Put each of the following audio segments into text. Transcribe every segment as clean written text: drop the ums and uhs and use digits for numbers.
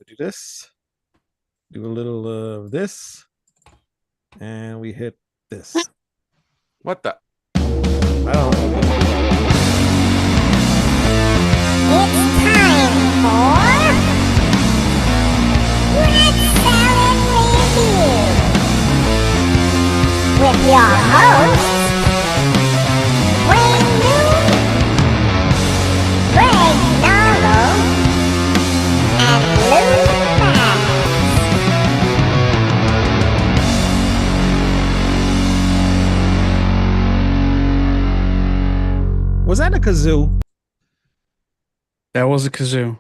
We do this, do a little of this, and we hit this. What the? I don't know. It's time for Red Salad Review with your hosts, Wayne New, Greg Narlow, and Lou Maddox. Was that a kazoo? That was a kazoo.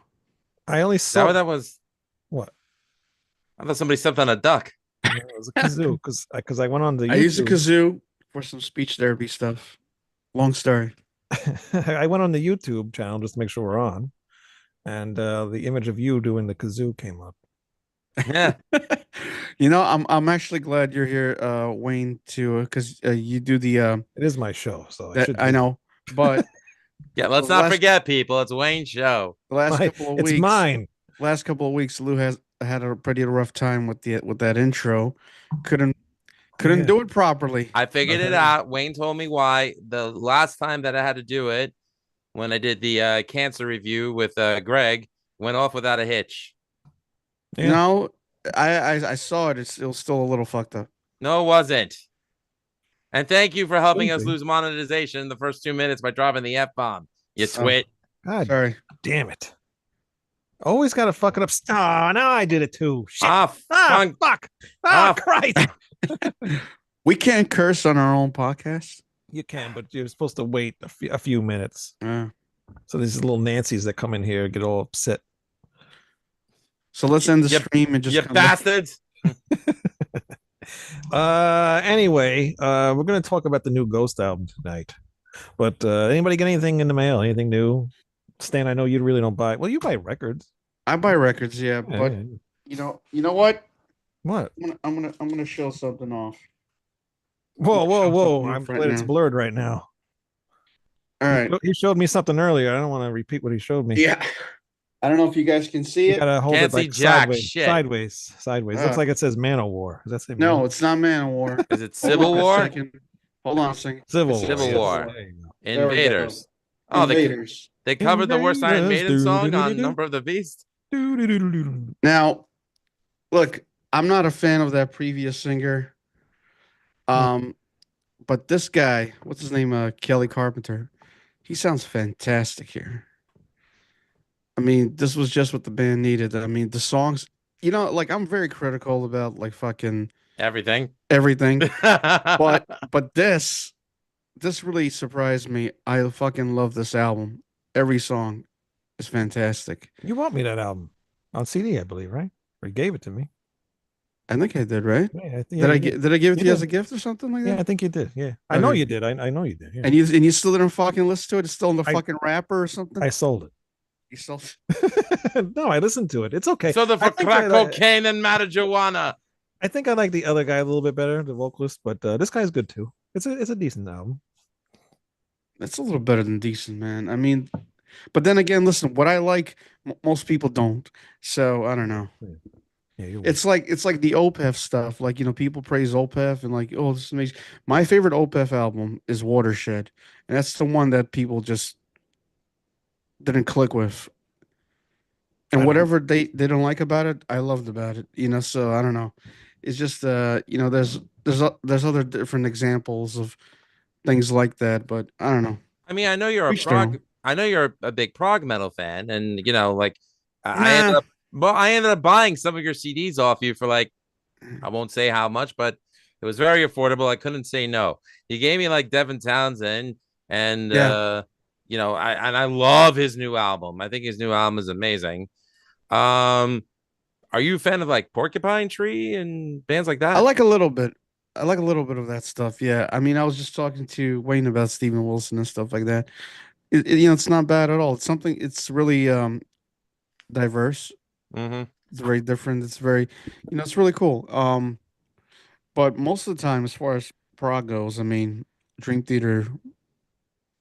I only Is that saw what that was? what? I thought somebody stepped on a duck. No, it was a kazoo because I went on the I used a YouTube. kazoo for some speech therapy stuff. Long story. I went on the YouTube channel just to make sure we're on, and the image of you doing the kazoo came up. Yeah. You know, I'm actually glad you're here, Wayne, too, because you do the It is my show, so I that should. I know, but Yeah, let's The not last- forget, people. It's Wayne's show. the last My, couple of it's weeks, mine. last couple of weeks, Lou has had a pretty rough time with that intro. Couldn't Yeah. do it properly. I figured it Okay. out. Wayne told me why. The last time that I had to do it, when I did the cancer review with Greg, went off without a hitch. Yeah. No, I saw it. It was still a little fucked up. No, it wasn't. And thank you for helping Shouldn't us be. lose monetization in the first 2 minutes by dropping the F bomb. You Oh. twit. God Sorry. damn it! Always got to fuck it up. Oh, now I did it too. Shit. Ah, Fuck. Ah. Christ. We can't curse on our own podcast. You can, but you're supposed to wait a few minutes. Yeah. So these little Nancy's that come in here get all upset. So let's end the You- stream and just you come back. bastards. Anyway, we're gonna talk about the new Ghost album tonight. But anybody get anything in the mail? Anything new? Stan, I know you really don't buy. Well, you buy records. I buy records, yeah, Yeah, but yeah. you know what? What? I'm gonna show something off. Whoa, whoa, whoa! Something I'm right glad it's now. blurred right now. All right. He showed me something earlier. I don't want to repeat what he showed me. Yeah. I don't know if you guys can see You it. gotta hold Can't it like see jack sideways. shit. Sideways. Looks like it says Man-O-War. Does that say No, Man-O-War? it's not Man of War. Is it Hold Civil on a War? second. Hold on a second. Civil It's War. Civil yes. War. There you go. There we go. Invaders. Oh, Invaders. they covered the worst Iron Invaders. Maiden song on Doo-doo-doo-doo-doo. Number of the Beast. Doo-doo-doo-doo-doo. Now, look, I'm not a fan of that previous singer. But this guy, what's his name? Kelly Carpenter. He sounds fantastic here. I mean, this was just what the band needed. I mean, the songs, like I'm very critical about like fucking Everything. everything. but But this really surprised me. I fucking love this album. Every song is fantastic. You bought me that album on CD, I believe, right? Or you gave it to me. I think I did, right? Yeah, Did I give it You to you as did. a gift or something like Yeah, that? I think you did. Yeah, I know Okay. you did. I know you did. Yeah. And you still didn't fucking listen to it? It's still in the I- fucking wrapper or something? I sold You still it. No, I listened to it. It's okay. so the I for think crack I, cocaine and marijuana. I think I like the other guy a little bit better, the vocalist, but this guy's good too. It's a decent album. That's a little better than decent, man. I mean, but then again, listen, what I like, most people don't. So I don't know. Yeah, you're It's like the Opeth stuff. Like, people praise Opeth and like, oh, this is amazing. My favorite Opeth album is Watershed, and that's the one that people just didn't click with. I And don't- whatever they don't like about it, I loved about it. So I don't know. It's just there's other different examples of things like that, but I don't know. I mean, I know you're a Each their prog. own. I know you're a big prog metal fan, and like I Nah. ended up. Well, I ended up buying some of your CDs off you for like, I won't say how much, but it was very affordable. I couldn't say no. You gave me like Devin Townsend, and Yeah. I love his new album. I think his new album is amazing. Are you a fan of like Porcupine Tree and bands like that? I like a little bit. I like a little bit of that stuff. Yeah. I mean, I was just talking to Wayne about Steven Wilson and stuff like that. It's not bad at all. It's really diverse. Mm-hmm. It's very different. It's very, it's really cool. But most of the time, as far as prog goes, I mean, Dream Theater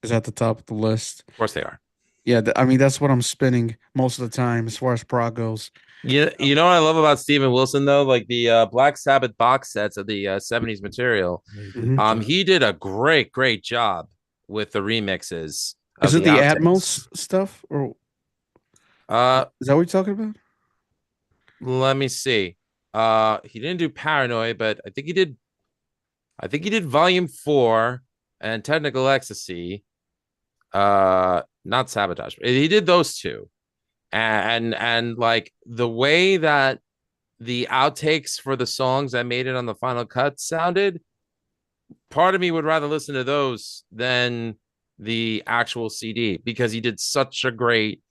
is at the top of the list. Of course they are. Yeah, I mean that's what I'm spinning most of the time as far as prog goes. You know what I love about Steven Wilson though, like the Black Sabbath box sets of the '70s material. Yeah, he did a Mhm. good job. He did a great job with the remixes of Is it the the outtakes. Atmos stuff, or Uh, is that what you're talking about? let me see. He didn't do Paranoid, but I think he did. I think he did Volume 4 and Technical Ecstasy. Not Sabotage. He did those two, and like the way that the outtakes for the songs that made it on the final cut sounded, part of me would rather listen to those than the actual CD because he did such a great,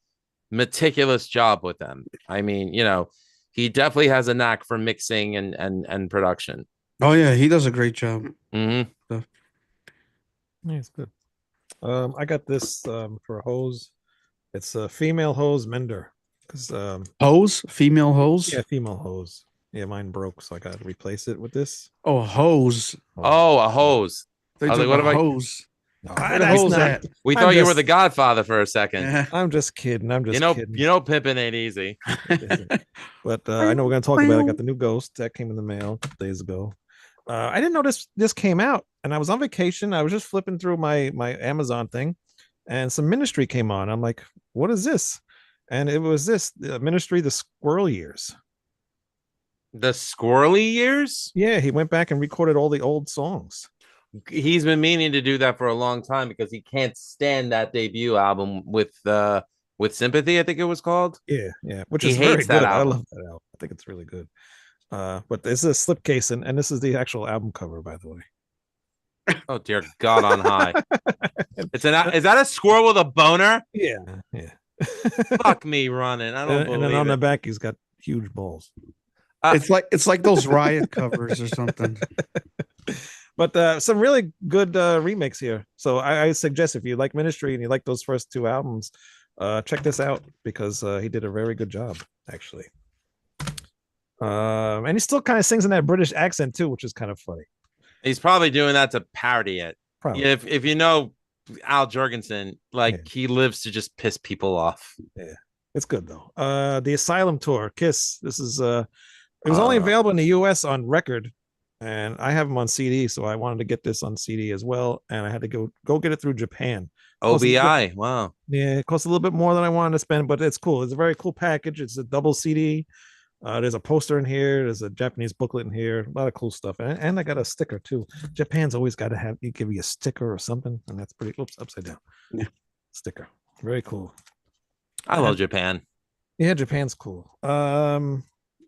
meticulous job with them. I mean, he definitely has a knack for mixing and production. Oh yeah, he does a great job. Mm-hmm. Yeah, it's good. I got this for a hose. It's a female hose mender because Hose, female hose. yeah, female hose. Yeah, mine broke, so I got to replace it with this. Oh, hose. Oh, a hose. They I was talking like, what about am I? hose. No, Where the that's hose not. at? We I'm thought you were just- the Godfather for a second. Yeah. I'm just kidding. I'm just kidding. Pimping ain't easy. But I know we're gonna talk about it. I got the new Ghost that came in the mail a couple days ago. I didn't know this came out, and I was on vacation. I was just flipping through my Amazon thing, and some Ministry came on. I'm like, what is this? And it was this Ministry, the Squirrel Years. The squirrely years? Yeah, he went back and recorded all the old songs. He's been meaning to do that for a long time because he can't stand that debut album with Sympathy, I think it was called. Yeah, which He is very hates that good. I album. love that album. I think it's really good. But this is a slipcase, and this is the actual album cover, by the way. Oh dear God on high. Is that a squirrel with a boner? Yeah. Fuck me running. I don't And then believe on the it. back, he's got huge balls. It's like those Riot covers or something. But some really good remakes here. So I suggest if you like Ministry and you like those first two albums, check this out because he did a very good job, actually. And he still kind of sings in that British accent too, which is kind of funny. He's probably doing that to parody it. Probably. If you know Al Jurgensen, like he lives to just piss people off. Yeah, it's good though. The Asylum tour, Kiss. This is it was only available in the US on record, and I have them on CD, so I wanted to get this on CD as well, and I had to go get it through Japan. OBI. Wow. Yeah, it costs a little bit more than I wanted to spend, but it's cool. It's a very cool package. It's a double CD. There's a poster in here. There's a Japanese booklet in here. A lot of cool stuff, and I got a sticker too. Japan's always got to give you a sticker or something, and that's pretty. Oops, upside down. Yeah. Sticker, very cool. I love Japan. Yeah, Japan's cool.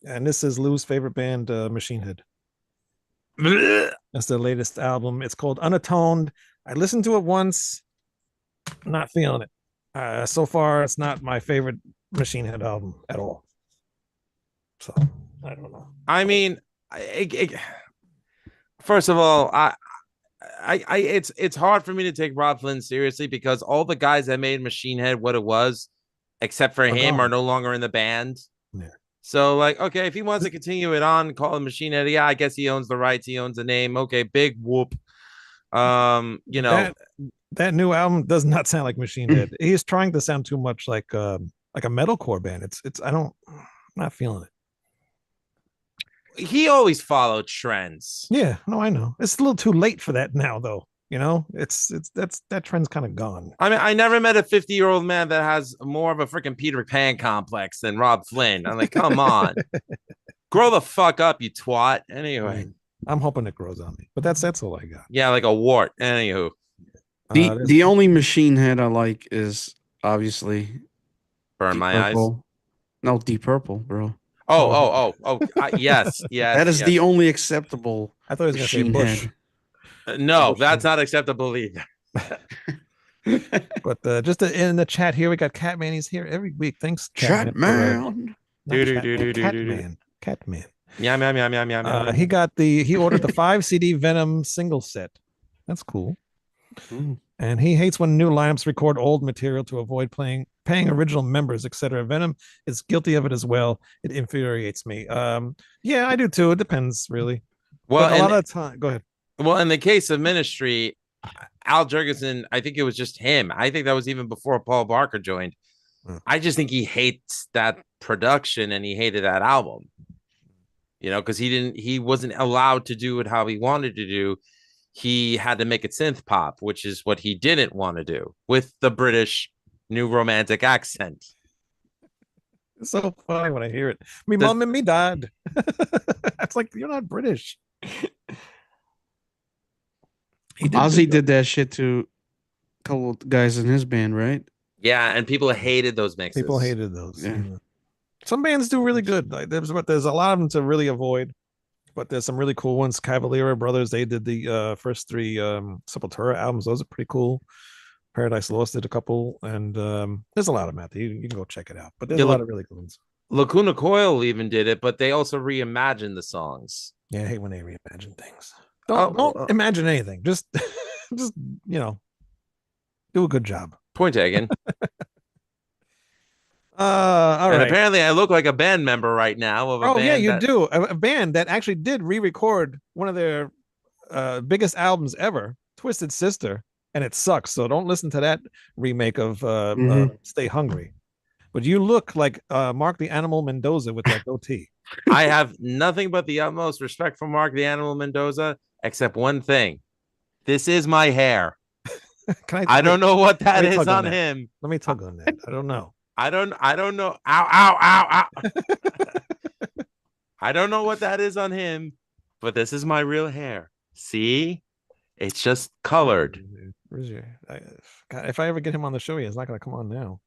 And this is Lou's favorite band, Machine Head. That's their latest album. It's called Unatoned. I listened to it once, not feeling it. So far, it's not my favorite Machine Head album at all. So I don't know. I mean, first of all, it's hard for me to take Rob Flynn seriously because all the guys that made Machine Head what it was, except for him, are no longer in the band. Yeah. So, like, okay, if he wants to continue it on, call it Machine Head, yeah, I guess he owns the rights. He owns the name. Okay, big whoop. That new album does not sound like Machine Head. He's trying to sound too much like a metalcore band. I'm not feeling it. He always followed trends. Yeah, no, I know. It's a little too late for that now, though. You know, that trend's kind of gone. I mean, I never met a 50-year-old man that has more of a freaking Peter Pan complex than Rob Flynn. I'm like, come on, grow the fuck up, you twat. Anyway, I'm hoping it grows on me, but that's all I got. Yeah, like a wart. Anywho, The only Machine Head I like is obviously Burn Deep My Purple. No, Deep Purple, bro. Yes. That is the only acceptable. I thought he was going to say Machine Bush. Head. No, that's not acceptable either. But just in the chat here, we got Catman. He's here every week. Thanks, Catman. Catman. Yum. He ordered the 5 CD Venom single set. That's cool. Ooh. And he hates when new lineups record old material to avoid paying original members, etc. Venom is guilty of it as well. It infuriates me. Yeah, I do too. It depends, really. Well, but a lot of time. Go ahead. Well, in the case of Ministry, Al Jurgensen, I think it was just him. I think that was even before Paul Barker joined. I just think he hates that production and he hated that album. Because he wasn't allowed to do it how he wanted to do. He had to make it synth pop, which is what he didn't want to do with the British new romantic accent. It's so funny when I hear it. Me Does- mom and me dad. It's like you're not British. He Ozzy did that shit to a couple of guys in his band, right? Yeah, and people hated those mixes. People hated those. Yeah. Some bands do really good. Like there's a lot of them to really avoid, but there's some really cool ones. Cavalera Brothers, they did the first three Sepultura albums. Those are pretty cool. Paradise Lost did a couple, and there's a lot of them out there. You can go check it out. But there's a lot of really good ones. Lacuna Coil even did it, but they also reimagined the songs. Yeah, I hate when they reimagine things. Don't imagine anything. Just do a good job. Point taken. All right. Apparently, I look like a band member right now of a band. Oh yeah, you do. A band that actually did re-record one of their biggest albums ever, Twisted Sister, and it sucks. So don't listen to that remake of Stay Hungry. But you look like Mark the Animal Mendoza with that goatee. I have nothing but the utmost respect for Mark the Animal Mendoza, except one thing. This is my hair. I don't know what that is on him. Let me tug on that. I don't know. I don't know. Ow, ow, ow, ow. I don't know what that is on him, but this is my real hair. See? It's just colored. Where's your God, if I ever get him on the show, he's not gonna come on now.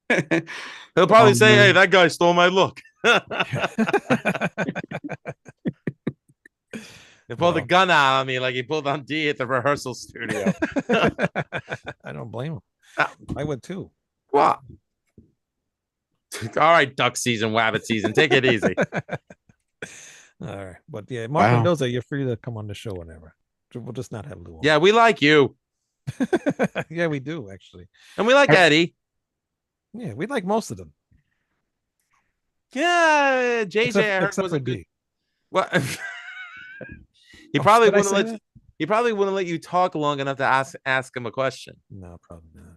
He'll probably say, "Hey, that guy stole my look." He pulled a gun out on me like he pulled on D at the rehearsal studio. I don't blame him. I would too. What? All right, duck season, wabbit season. Take it easy. All right. But yeah, Mark Mendoza, you're free to come on the show whenever. We'll just not have Lou on. Yeah, we like you. Yeah, we do, actually. And we like Eddie. Yeah, we like most of them. Yeah, JJ, I heard was for a good. D. What? He probably wouldn't let you talk long enough to ask him a question. No, probably not.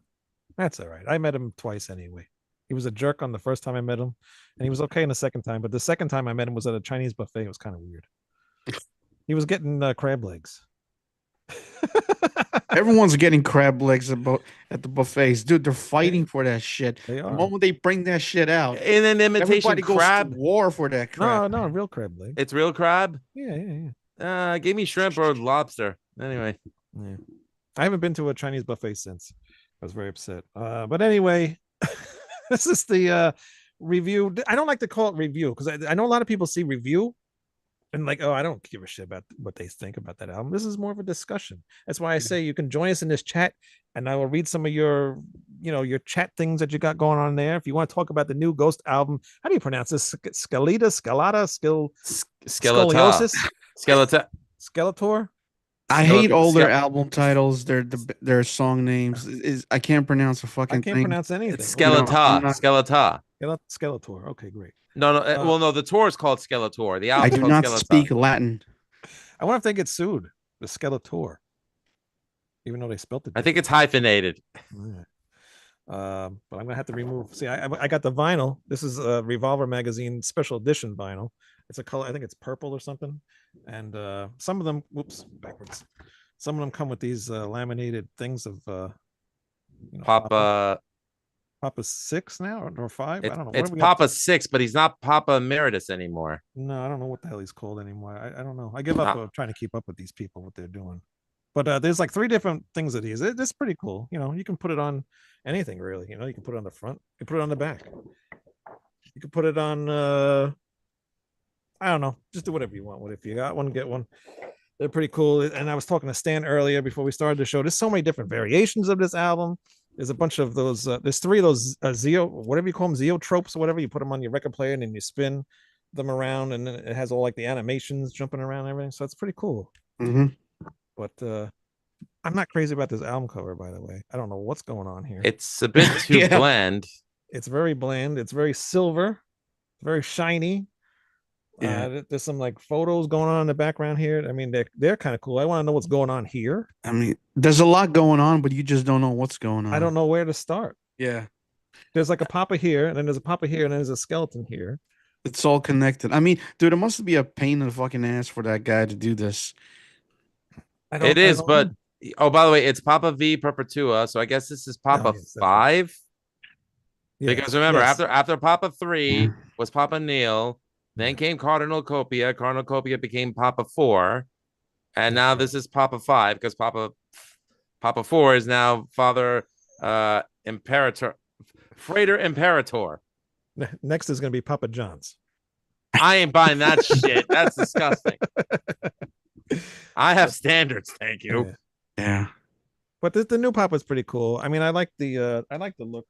That's all right. I met him twice anyway. He was a jerk on the first time I met him, and he was okay in the second time. But the second time I met him was at a Chinese buffet. It was kind of weird. He was getting crab legs. Everyone's getting crab legs at the buffets, dude. They're fighting for that shit. They are. The moment they bring that shit out, In an imitation everybody crab. goes to war for that crab. No, real crab leg. It's real crab. Yeah. Give me shrimp or lobster. Anyway. Yeah. I haven't been to a Chinese buffet since. I was very upset. But anyway, this is the review. I don't like to call it review because I know a lot of people see review and like, oh, I don't give a shit about what they think about that album. This is more of a discussion. That's why I say you can join us in this chat, and I will read some of your chat things that you got going on there. If you want to talk about the new Ghost album, how do you pronounce this? Skeletá, scoliosis, Skeletor. I hate all their album titles. Their song names. I can't pronounce a fucking thing. I can't pronounce anything. It's Skeletá. Skeletá. Skeletor. Okay, great. No. No. The tour is called Skeletor. The album. I do not speak Latin. I wonder if they get sued. The Skeletor, even though they spelt it. I think it's hyphenated. But I'm gonna have to remove. See, I got the vinyl. This is a Revolver magazine special edition vinyl. It's a color. I think it's purple or something. And some of them, backwards. Some of them come with these laminated things of Papa 6 now or 5. I don't know. It's Papa 6, but he's not Papa Emeritus anymore. No, I don't know what the hell he's called anymore. I don't know. I give up trying to keep up with these people, what they're doing. But there's like 3 different things of these. It's pretty cool. You can put it on anything really. You can put it on the front. You can put it on the back. You can put it on. I don't know. Just do whatever you want with it. If you got one, get one. They're pretty cool. And I was talking to Stan earlier before we started the show. There's so many different variations of this album. There's a bunch of those. There's 3 of those whatever you call them, Zeotropes or whatever. You put them on your record player and then you spin them around, and then it has all like the animations jumping around and everything. So it's pretty cool. Mm-hmm. But I'm not crazy about this album cover, by the way. I don't know what's going on here. It's a bit too bland. It's very bland. It's very silver, very shiny. Yeah. There's some like photos going on in the background here. I mean, they're kind of cool. I want to know what's going on here. I mean, there's a lot going on, but you just don't know what's going on. I don't know where to start. Yeah. There's like a papa here, and then there's a papa here, and then there's a skeleton here. It's all connected. I mean, dude, it must be a pain in the fucking ass for that guy to do this. It I is, don't but know. oh, by the way, it's Papa V Perpetua, so I guess this is Papa yes, that's right. 5. Yeah. Because remember, Yes. after Papa 3 Yeah. was Papa Neil, then Yeah. came Cardinal Copia. Cardinal Copia became Papa 4, and That's now right. this is Papa 5 because Papa 4 is now Father Imperator Freighter Imperator. Next is going to be Papa John's. I ain't buying that shit. That's disgusting. I have standards, thank you. Yeah. Yeah. But the new Papa's pretty cool. I mean, I like the look.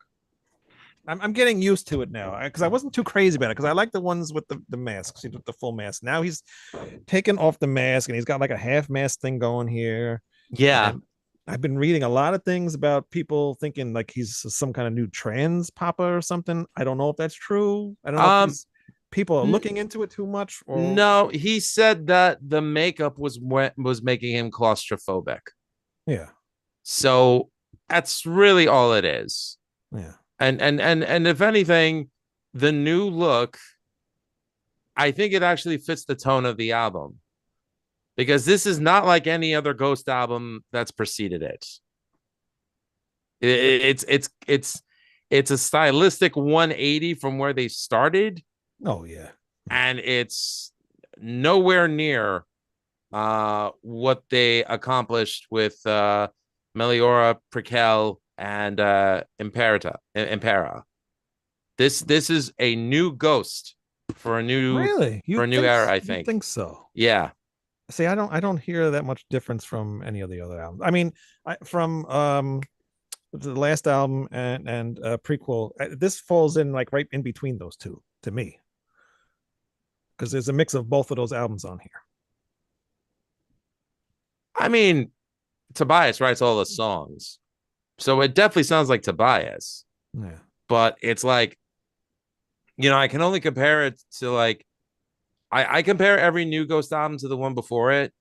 I'm getting used to it now because I wasn't too crazy about it because I like the ones with the masks, with the full mask. Now he's taken off the mask and he's got like a half mask thing going here. Yeah. And I've been reading a lot of things about people thinking like he's some kind of new trans Papa or something. I don't know if that's true. I don't know if these people are looking into it too much or No, he said that the makeup was making him claustrophobic. yeah. So that's really all it is. Yeah. And if anything, the new look, I think it actually fits the tone of the album. Because this is not like any other Ghost album that's preceded it. It's a stylistic 180 from where they started. Oh yeah. And it's nowhere near what they accomplished with Meliora, Prequel, and Impera. This is a new Ghost for a new Really? for a new era, I think. You think so? Yeah. See, I don't hear that much difference from any of the other albums. I mean, from the last album and prequel, this falls in like right in between those two to me. Because there's a mix of both of those albums on here. I mean, Tobias writes all the songs. So it definitely sounds like Tobias. Yeah. But it's like, I can only compare it to like I compare every new Ghost album to the one before it.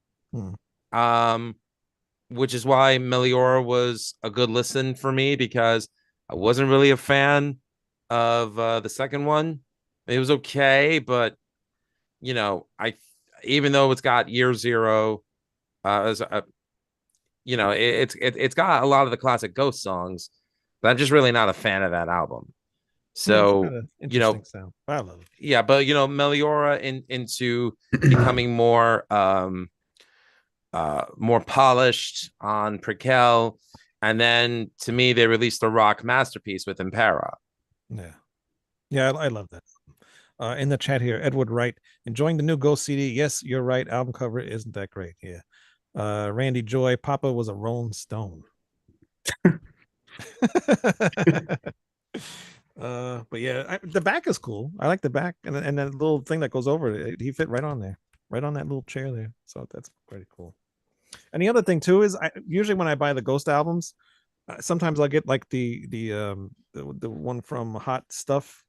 Which is why Meliora was a good listen for me because I wasn't really a fan of the second one. It was okay, but I even though it's got Year Zero, it's got a lot of the classic Ghost songs, but I'm just really not a fan of that album. So interesting sound. I love it. Yeah, but Meliora into becoming more more polished on Prequel, and then to me they released a rock masterpiece with Impera. Yeah, I love that. In the chat here, Edward Wright, enjoying the new Ghost CD. Yes, you're right. Album cover isn't that great. Yeah. Randy Joy, Papa was a Rolling Stone. But yeah, the back is cool. I like the back and that little thing that goes over it. He fit right on there, right on that little chair there. So that's pretty cool. And the other thing too is, usually when I buy the Ghost albums, sometimes I'll get like the one from Hot Stuff.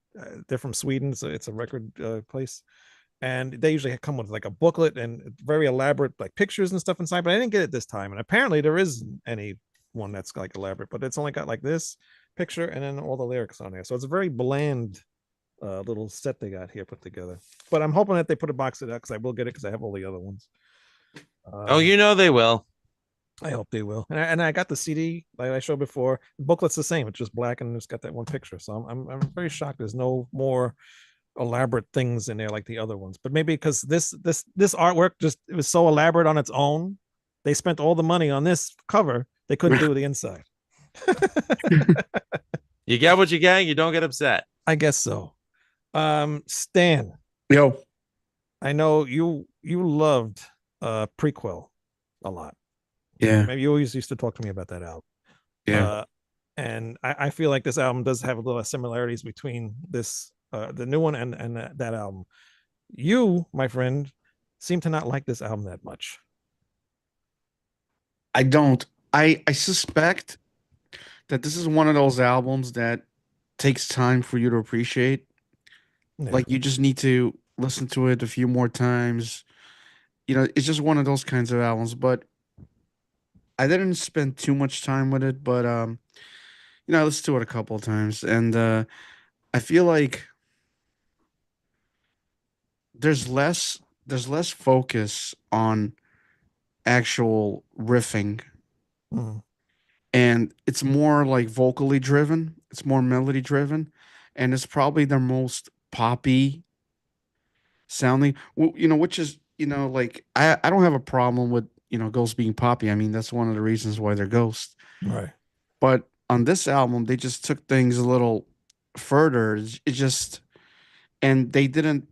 They're from Sweden, so it's a record place, and they usually come with like a booklet and very elaborate like pictures and stuff inside. But I didn't get it this time, and apparently there isn't any one that's like elaborate, but it's only got like this picture and then all the lyrics on there. So it's a very bland little set they got here put together. But I'm hoping that they put a box of that because I will get it because I have all the other ones. They will. I hope they will. And I got the CD like I showed before. The booklet's the same. It's just black and it's got that one picture. So I'm very shocked. There's no more elaborate things in there like the other ones. But maybe because this artwork it was so elaborate on its own, they spent all the money on this cover. They couldn't do the inside. You get what you get. You don't get upset. I guess so. Stan. Yo. I know you loved Prequel a lot. Yeah. Maybe you always used to talk to me about that album. Yeah. And I feel like this album does have a little similarities between this the new one and that album. You, my friend, seem to not like this album that much. I don't. I suspect that this is one of those albums that takes time for you to appreciate. Yeah. Like you just need to listen to it a few more times. You know, it's just one of those kinds of albums. But I didn't spend too much time with it. But you know, I listened to it a couple of times, and I feel like there's less there's less focus on actual riffing, Mm, and it's more like vocally driven. It's more melody driven, and it's probably the most poppy sounding. You know, which is, you know, like I don't have a problem with, you know, Ghost being poppy. I mean, that's one of the reasons why they're Ghost. right. But on this album, they just took things a little further. It just, and they didn't.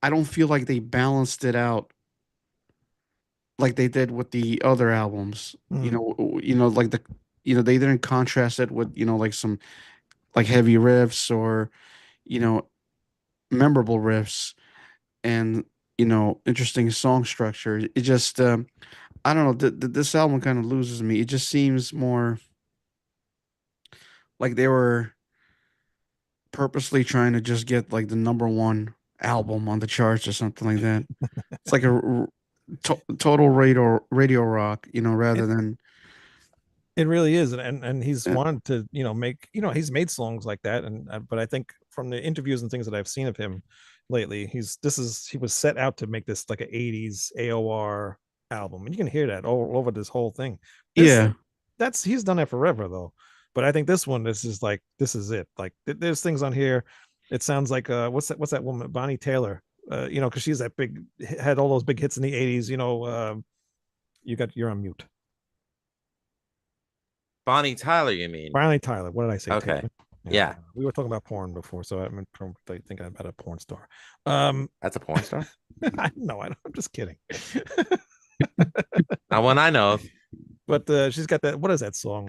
I don't feel like they balanced it out like they did with the other albums. Mm. Like they didn't contrast it with, you know, like some like heavy riffs or, you know, memorable riffs and, you know, interesting song structure. It just I don't know. This album kind of loses me. It just seems more like they were purposely trying to just get like the number one album on the charts or something like that. It's like a total radio rock, you know, rather It than it really is, and he's uh, wanted to, you know, make, you know, he's made songs like that, and but I think from the interviews and things that I've seen of him lately, he was set out to make this like an '80s AOR album, and you can hear that all over this whole thing. This yeah. that's he's done that forever though, but I think this one, this is like this is it. Like there's things on here. It sounds like what's that woman Bonnie Taylor, you know, because she's that big had all those big hits in the '80s. You know, you're on mute. Bonnie Tyler, you mean? Finally, Tyler. What did I say? Okay. Taylor? Yeah. We were talking about porn before, so I'm thinking about a porn star. That's a porn star. No, I'm just kidding. Not one I know of. But she's got that. What is that song?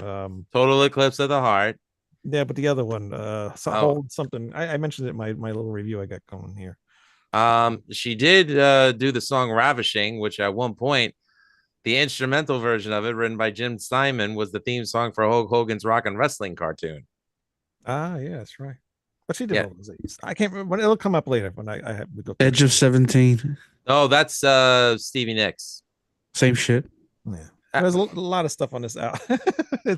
Total Eclipse of the Heart. Yeah, but the other one, Oh, hold something. I mentioned it in my little review I got going here. she did do the song Ravishing, which at one point, the instrumental version of it, written by Jim Steinman, was the theme song for Hulk Hogan's Rock and Wrestling cartoon. Ah, yeah, that's right. But she did Yeah. all those 80s. I can't remember, but it'll come up later when I have we go through. Edge of 17. Oh, that's Stevie Nicks. Same shit. Yeah. Uh, There's a lot of stuff on this out.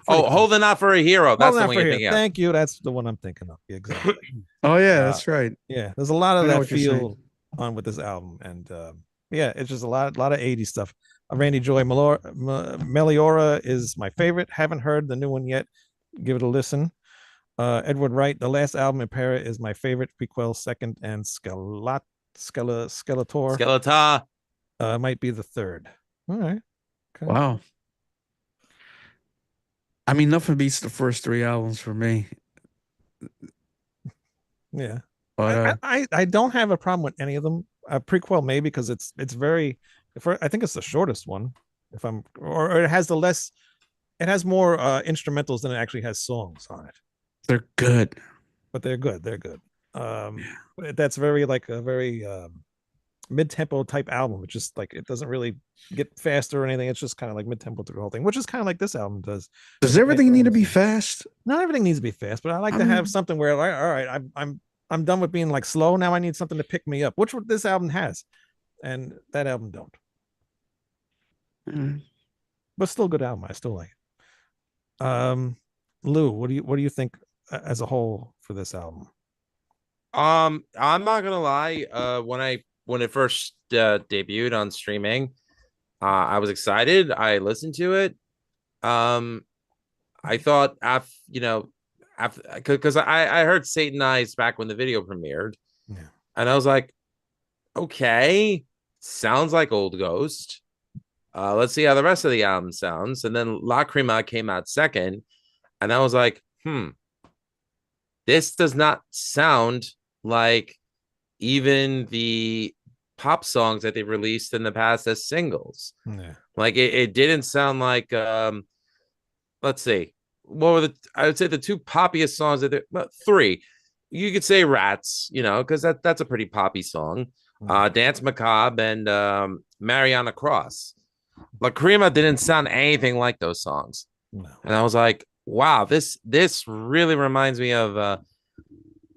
Oh, Holding Out for a Hero. That's the one you're thinking of. Thank you. That's the one I'm thinking of. Yeah, exactly. Oh yeah, Uh, that's right. Yeah, there's a lot of I know that what you're saying. feel on with this album, and yeah, it's just a lot of '80s stuff. Randy Joy Meliora is my favorite. Haven't heard the new one yet. Give it a listen. Edward Wright, the last album in Para is my favorite. Prequel second, and Skeletor Skeletá. might be the third. All right. Okay. Wow. I mean, nothing beats the first three albums for me. Yeah. But I don't have a problem with any of them. Prequel maybe because it's very. I think it's the shortest one. If I'm or it has the less. It has more instrumentals than it actually has songs on it. they're good. But they're good. They're good. That's very like a very mid-tempo type album. It's just like it doesn't really get faster or anything. It's just kind of like mid-tempo through the whole thing, which is kind of like this album does. Does everything need to be fast? Not everything needs to be fast, but I like to have something where like, all right, I'm done with being like slow. Now I need something to pick me up, which this album has, and that album don't. Mm. But still good album. I still like it. Lou, what do you think as a whole for this album? I'm not gonna lie. When it first debuted on streaming, I was excited. I listened to it. I thought after because I heard Satan Eyes back when the video premiered, Yeah. and I was like, okay, sounds like Old Ghost. Let's see how the rest of the album sounds. And then Lacrima came out second, and I was like, this does not sound like even the pop songs that they released in the past as singles. Yeah. Like it didn't sound like let's see. What were I would say the two poppiest songs that three. You could say Rats, because that's a pretty poppy song. Dance Macabre and Mariana Cross. Lacrima didn't sound anything like those songs. No. And I was like, wow, this really reminds me of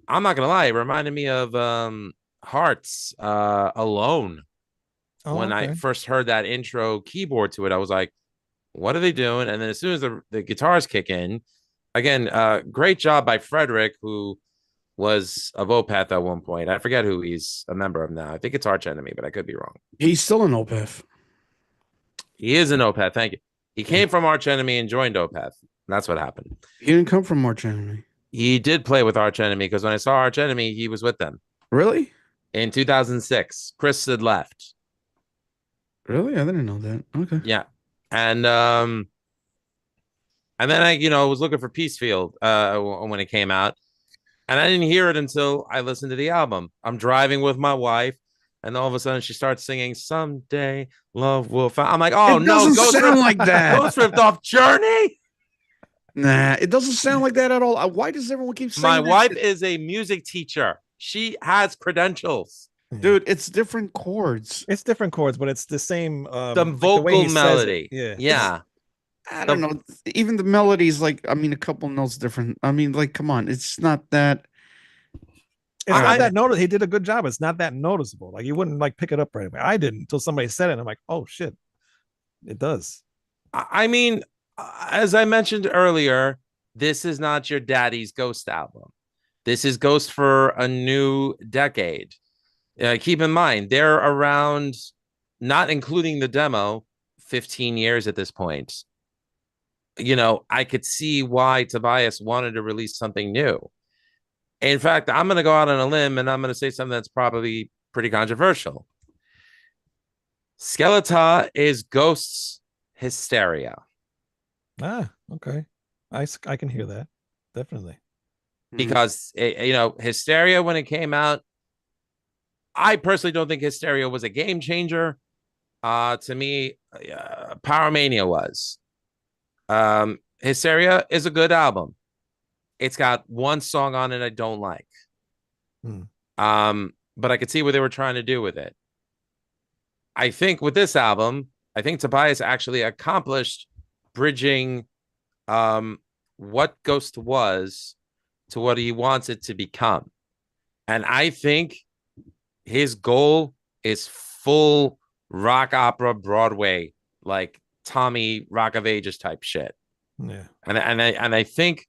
I'm not gonna lie, it reminded me of Hearts Alone. Oh, When I okay. first heard that intro keyboard to it, I was like, what are they doing? And then as soon as the guitars kick in, again, great job by Frederick, who was of Opeth at one point. I forget who he's a member of now. I think it's Arch Enemy, but I could be wrong. He's still an Opeth. He is an Opeth. Thank you. He came from Arch Enemy and joined Opeth. That's what happened. He didn't come from Arch Enemy. He did play with Arch Enemy because when I saw Arch Enemy, he was with them Really? in 2006. Chris had left. Really? I didn't know that. Okay. Yeah, and then I, was looking for Peacefield when it came out, and I didn't hear it until I listened to the album. I'm driving with my wife, and all of a sudden she starts singing "Someday Love Will Find." I'm like, oh It no, doesn't Ghost sound ripped- like that. Ghost ripped off Journey. Nah, it doesn't sound like that at all. Why does everyone keep saying My that wife shit? is a music teacher. She has credentials. Yeah. Dude, it's different chords. It's different chords, but it's the same. The like vocal way he says it. melody. Yeah. Yeah. I don't know. Even the melodies, like, I mean, a couple notes different. I mean, like, come on. It's not that. It's I- not that noticeable. He did a good job. It's not that noticeable. Like you wouldn't like pick it up right away. I didn't until somebody said it. And I'm like, oh shit, it does. I mean, as I mentioned earlier, this is not your daddy's Ghost album. This is Ghost for a new decade. Keep in mind, they're around, not including the demo, 15 years at this point. I could see why Tobias wanted to release something new. In fact, I'm going to go out on a limb and I'm going to say something that's probably pretty controversial. Skeletá is Ghost's Hysteria. Ah, okay. I can hear that. Definitely. Because Hysteria, when it came out, I personally don't think Hysteria was a game changer. To me, Power Mania was. Hysteria is a good album. It's got one song on it I don't like. But I could see what they were trying to do with it. I think with this album, I think Tobias actually accomplished bridging what Ghost was to what he wants it to become. And I think his goal is full rock opera Broadway, like Tommy Rock of Ages type shit. Yeah. And I think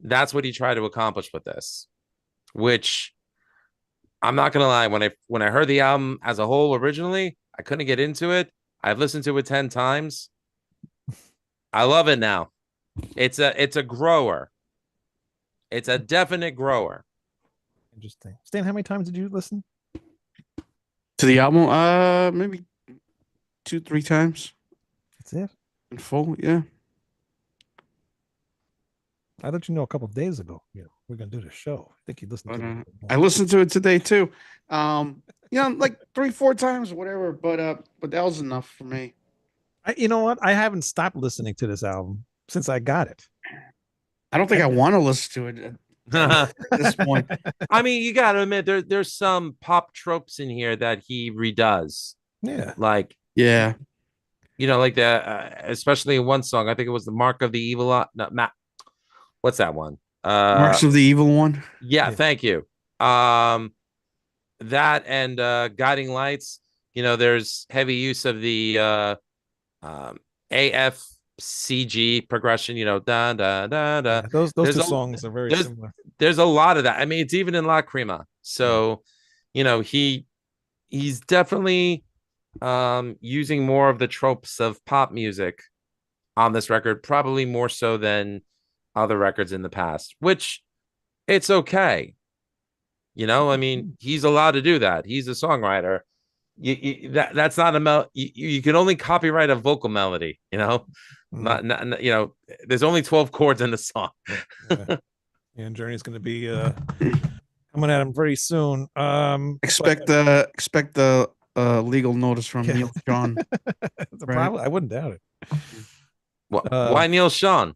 that's what he tried to accomplish with this, which I'm not gonna lie, when I heard the album as a whole originally, I couldn't get into it. I've listened to it 10 times. I love it now. It's a grower. It's a definite grower. Interesting. Stan, how many times did you listen? To the album, maybe 2-3 times That's it. in full. Yeah. I let you know a couple of days ago. We're gonna do the show. I think you listened to it. I listened to it today too. Like 3-4 times, whatever. But that was enough for me. You know what? I haven't stopped listening to this album since I got it. I don't think I want to listen to it at this point. I mean, you gotta admit there's some pop tropes in here that he redoes. Yeah. Like, Yeah. like the especially in one song. I think it was the Mark of the Evil. What's that one? Marks of the Evil One. Yeah, thank you. That and Guiding Lights. There's heavy use of the AFCG progression. Da da da da. Yeah, those There's two a- songs are very there's- similar. There's a lot of that. I mean, it's even in Lacrima. So, he's definitely using more of the tropes of pop music on this record, probably more so than other records in the past, which it's okay. I mean, he's allowed to do that. He's a songwriter. That's not a you can only copyright a vocal melody, not, there's only 12 chords in the song. Yeah. And Journey's going to be coming at him very soon. Expect the legal notice from Yeah. Neil Sean. Probably, I wouldn't doubt it. Why Neil Sean?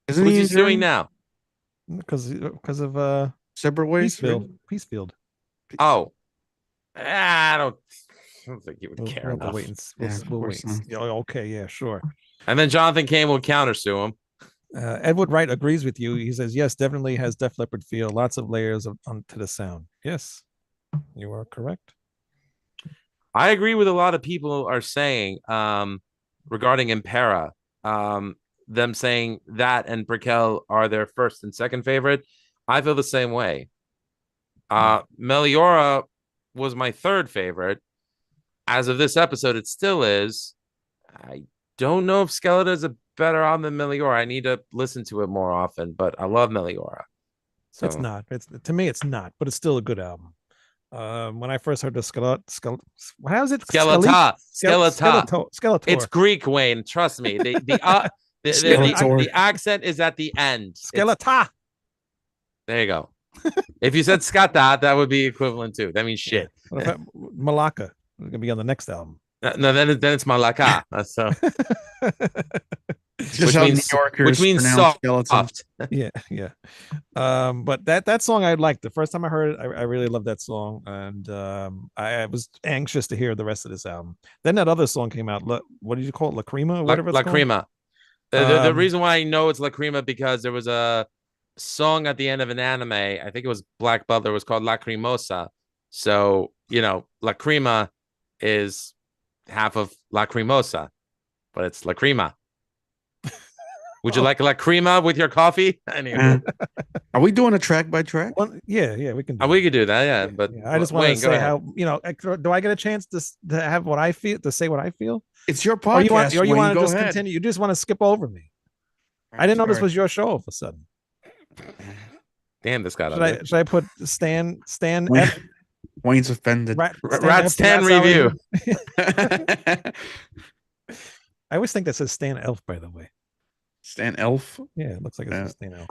Isn't Who's he he in suing Journey? now? Because of Separate ways. Peacefield. Oh, I don't think he would We'll care have to enough. wait and Yeah, of we'll course wait. Yeah, okay, yeah, sure. And then Jonathan Cain will countersue him. Edward Wright agrees with you. He says, yes, definitely has Def Leppard feel. Lots of layers onto the sound. Yes. You are correct. I agree with a lot of people are saying regarding Impera. Them saying that and Brickell are their first and second favorite. I feel the same way. Meliora was my third favorite. As of this episode, it still is. I don't know if Skeletá is a better album than Meliora. I need to listen to it more often, but I love Meliora. So It's not. It's to me, it's not, but it's still a good album. When I first heard the how is it? Skeletá. Skeletá. Skeletor. It's Greek, Wayne. Trust me. Skeletor. The accent is at the end. Skeletá. There you go. If you said skata, that would be equivalent to. That means shit. What if Malacca? It's gonna be on the next album. No, then it's malaka. So Just how New Yorkers which means pronounce soft. Yeah. But that song I liked. The first time I heard it, I really loved that song, and I was anxious to hear the rest of this album. Then that other song came out. What did you call it? Lacrima or whatever it's called? Lacrima. The reason why I know it's Lacrima because there was a song at the end of an anime. I think it was Black Butler. Was called Lacrimosa. So Lacrima is half of Lacrimosa, but it's Lacrima. Would you like a Lacrima with your coffee? Anyway. Are we doing a track by track? Yeah, we can. Do we could do that. Yeah, but I just want to say how do I get a chance to have what I feel, to say what I feel? It's your podcast. Or you want to go just ahead. continue? You just want to skip over me? I didn't know this was your show all of a sudden. Damn, this got should I put Stan F? Wayne's offended. Rat Stan review. I always think that says Stan Elf, by the way. Stan Elf? Yeah, it looks like it says Stan Elf.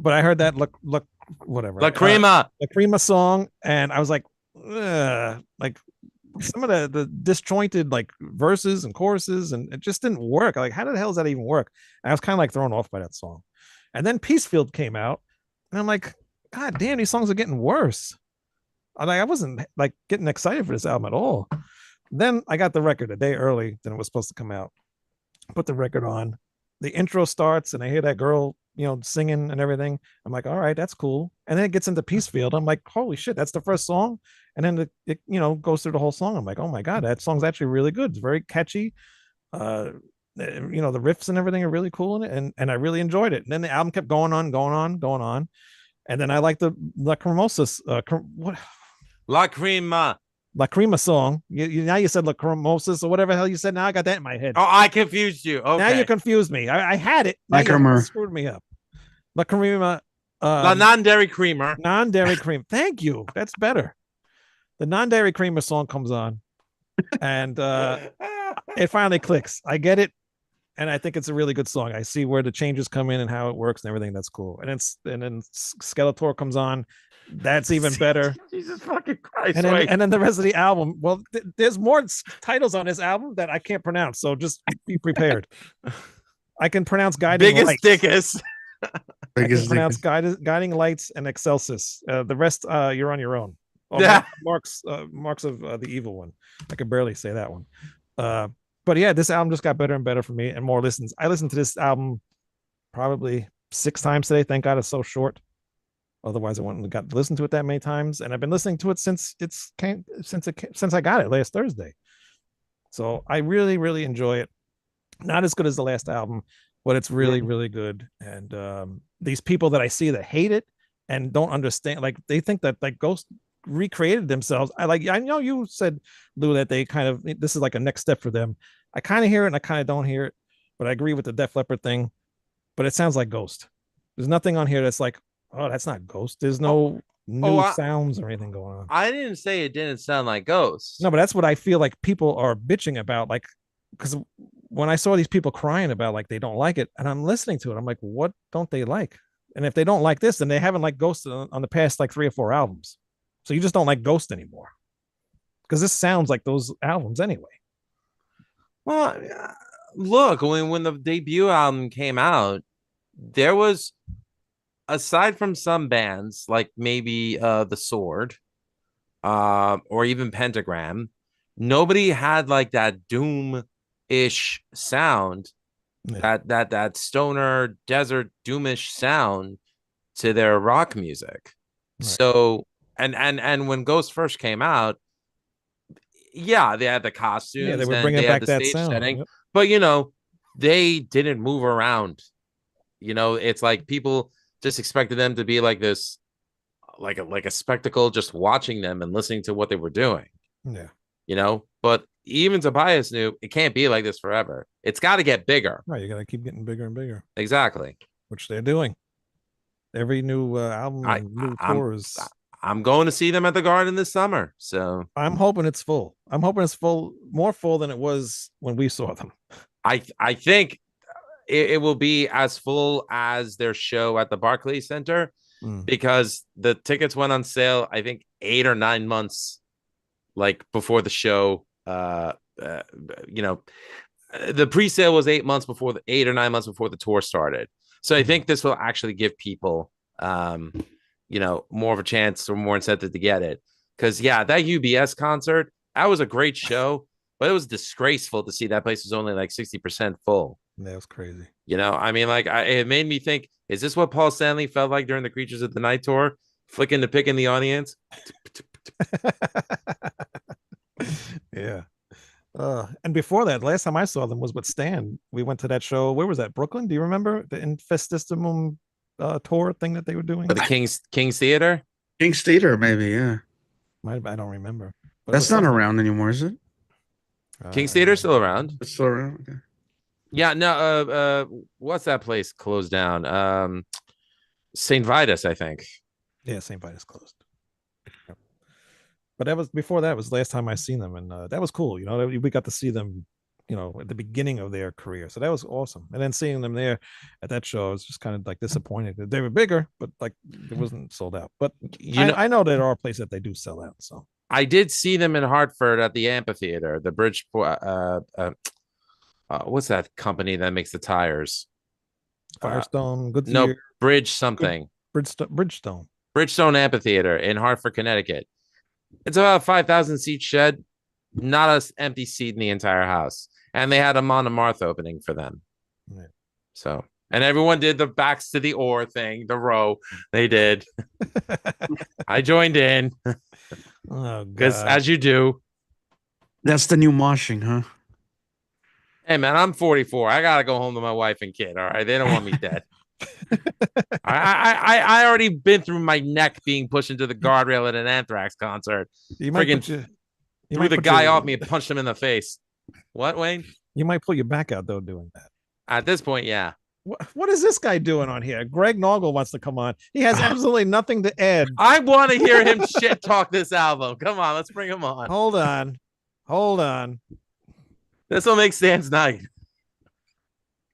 But I heard that whatever. Lacrima song, and I was like some of the disjointed like verses and choruses, and it just didn't work. Like, how the hell does that even work? And I was kind of like thrown off by that song. And then Peacefield came out, and I'm like, God damn, these songs are getting worse. I wasn't like getting excited for this album at all. Then I got the record a day early than it was supposed to come out. Put the record on. The intro starts, and I hear that girl, singing and everything. I'm like, all right, that's cool. And then it gets into Peacefield. I'm like, holy shit, that's the first song. And then it goes through the whole song. I'm like, oh my God, that song's actually really good. It's very catchy. The riffs and everything are really cool in it, and I really enjoyed it. And then the album kept going on. And then I like the Lacrimosa, Lacrima song. Now you said Lacrimosa or whatever the hell you said. Now I got that in my head. Oh, I confused you. Okay. Now you confused me. I had it. Now you screwed me up. Lacrima. The non-dairy creamer. Non-dairy cream. Thank you. That's better. The non-dairy creamer song comes on, and it finally clicks. I get it, and I think it's a really good song. I see where the changes come in and how it works and everything. That's cool. And then Skeletor comes on. That's even better. Jesus fucking Christ! And then the rest of the album. Well, there's more titles on this album that I can't pronounce, so just be prepared. I can pronounce Guiding Lights. Dickest. I can pronounce Guiding Lights and Excelsis. The rest, you're on your own. Oh, yeah. Marks of the Evil One. I could barely say that one. But yeah, this album just got better and better for me, and more listens. I listened to this album probably 6 times today. Thank God it's so short. Otherwise, I wouldn't have got to listen to it that many times. And I've been listening to it since I got it last Thursday. So I really, really enjoy it. Not as good as the last album, but it's really, really good. And these people that I see that hate it and don't understand, like they think that like Ghost recreated themselves. I know you said, Lou, that they kind of, this is like a next step for them. I kind of hear it and I kind of don't hear it, but I agree with the Def Leppard thing. But it sounds like Ghost. There's nothing on here that's like, oh, that's not Ghost. There's no new sounds or anything going on. I didn't say it didn't sound like Ghost. No, but that's what I feel like people are bitching about. Like, because when I saw these people crying about like they don't like it, and I'm listening to it, I'm like, what don't they like? And if they don't like this, then they haven't liked Ghost on the past like 3 or 4 albums. So you just don't like Ghost anymore. Because this sounds like those albums anyway. Well, look, when the debut album came out, there was, aside from some bands like maybe The Sword, or even Pentagram, nobody had like that doom-ish sound, that stoner desert doomish sound to their rock music. Right. So And when Ghost first came out, yeah, they had the Yeah, costumes they were and bringing they had back the that stage sound. setting, Yep. but they didn't move around. It's like people just expected them to be like this, like a spectacle, just watching them and listening to what they were doing. Yeah. But even Tobias knew it can't be like this forever. It's got to get bigger. Right. You got to keep getting bigger and bigger, Exactly. which they're doing. Every new album I, and new I'm tours. I'm going to see them at the Garden this summer. So I'm hoping it's full. I'm hoping it's full, more full than it was when we saw them. I think it will be as full as their show at the Barclays Center because the tickets went on sale, I think 8 or 9 months like before the show. The pre-sale was 8 months before 8 or 9 months before the tour started. So I think this will actually give people, more of a chance or more incentive to get it. Because that UBS concert, that was a great show, but it was disgraceful to see that place was only like 60% full. That was crazy. I mean, like it made me think: is this what Paul Stanley felt like during the Creatures of the Night tour, flicking the pick in the audience? Yeah. And before that, last time I saw them was with Stan. We went to that show. Where was that? Brooklyn? Do you remember the Infestissimum tour thing that they were doing? For the King's Theater? King's Theater, maybe, yeah. I don't remember. But That's not around anymore, is it? King's Theater still around? It's still around. Okay. Yeah, no, what's that place closed down? St. Vitus, I think. Yeah, St. Vitus closed. Yep. But that was before that was the last time I seen them, and that was cool. We got to see them, at the beginning of their career, so that was awesome. And then seeing them there at that show, I was just kind of like disappointed. They were bigger, but like it wasn't sold out. But I know there are places that they do sell out. So I did see them in Hartford at the amphitheater, the Bridgeport. What's that company that makes the tires? Firestone, Goodyear, no, Bridge something. Bridgestone. Bridgestone Amphitheater in Hartford, Connecticut. It's about a 5,000 seat shed, not an empty seat in the entire house. And they had a Monomarth opening for them. Yeah. So, and everyone did the backs to the oar thing, the row. They did. I joined in. Oh, because as you do. That's the new moshing, huh? Hey, man, I'm 44. I got to go home to my wife and kid. All right. They don't want me dead. I already been through my neck being pushed into the guardrail at an Anthrax concert. You might threw the guy off me and punched him in the face. What, Wayne? You might pull your back out though doing that. At this point, yeah. What is this guy doing on here? Greg Noggle wants to come on. He has absolutely nothing to add. I want to hear him shit talk this album. Come on, let's bring him on. Hold on. This will make Stan's night.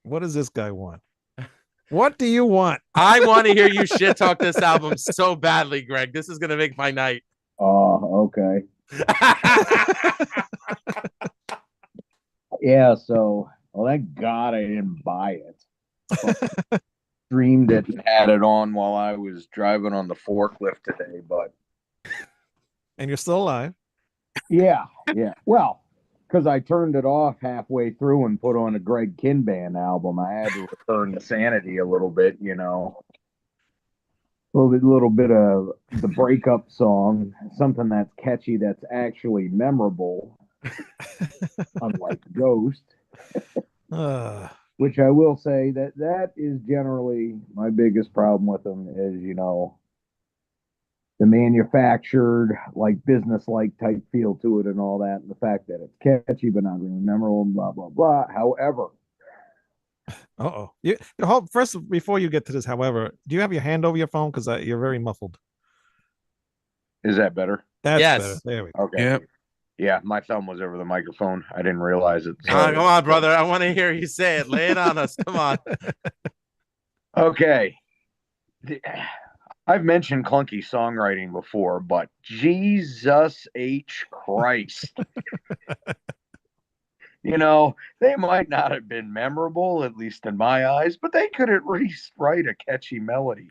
What does this guy want? What do you want? I want to hear you shit talk this album so badly, Greg. This is going to make my night. Oh, okay. Yeah, so, well, thank God I didn't buy it. Streamed it and had it on while I was driving on the forklift today, but. And you're still alive. Yeah. Well, because I turned it off halfway through and put on a Greg Kinban album, I had to return to sanity a little bit, A little bit of the breakup song, something that's catchy, that's actually memorable, unlike Ghost. Which I will say that is generally my biggest problem with them is, the manufactured, like business-like type feel to it and all that, and the fact that it's catchy but not really memorable, blah blah blah. However, first before you get to this, however, do you have your hand over your phone because you're very muffled? Is that better? That's yes. better. There we go. Okay. Yep. Yeah, my thumb was over the microphone. I didn't realize it. So. Come on, brother. I want to hear you say it. Lay it on us. Come on. Okay. I've mentioned clunky songwriting before, but Jesus H. Christ. They might not have been memorable, at least in my eyes, but they could at least write a catchy melody.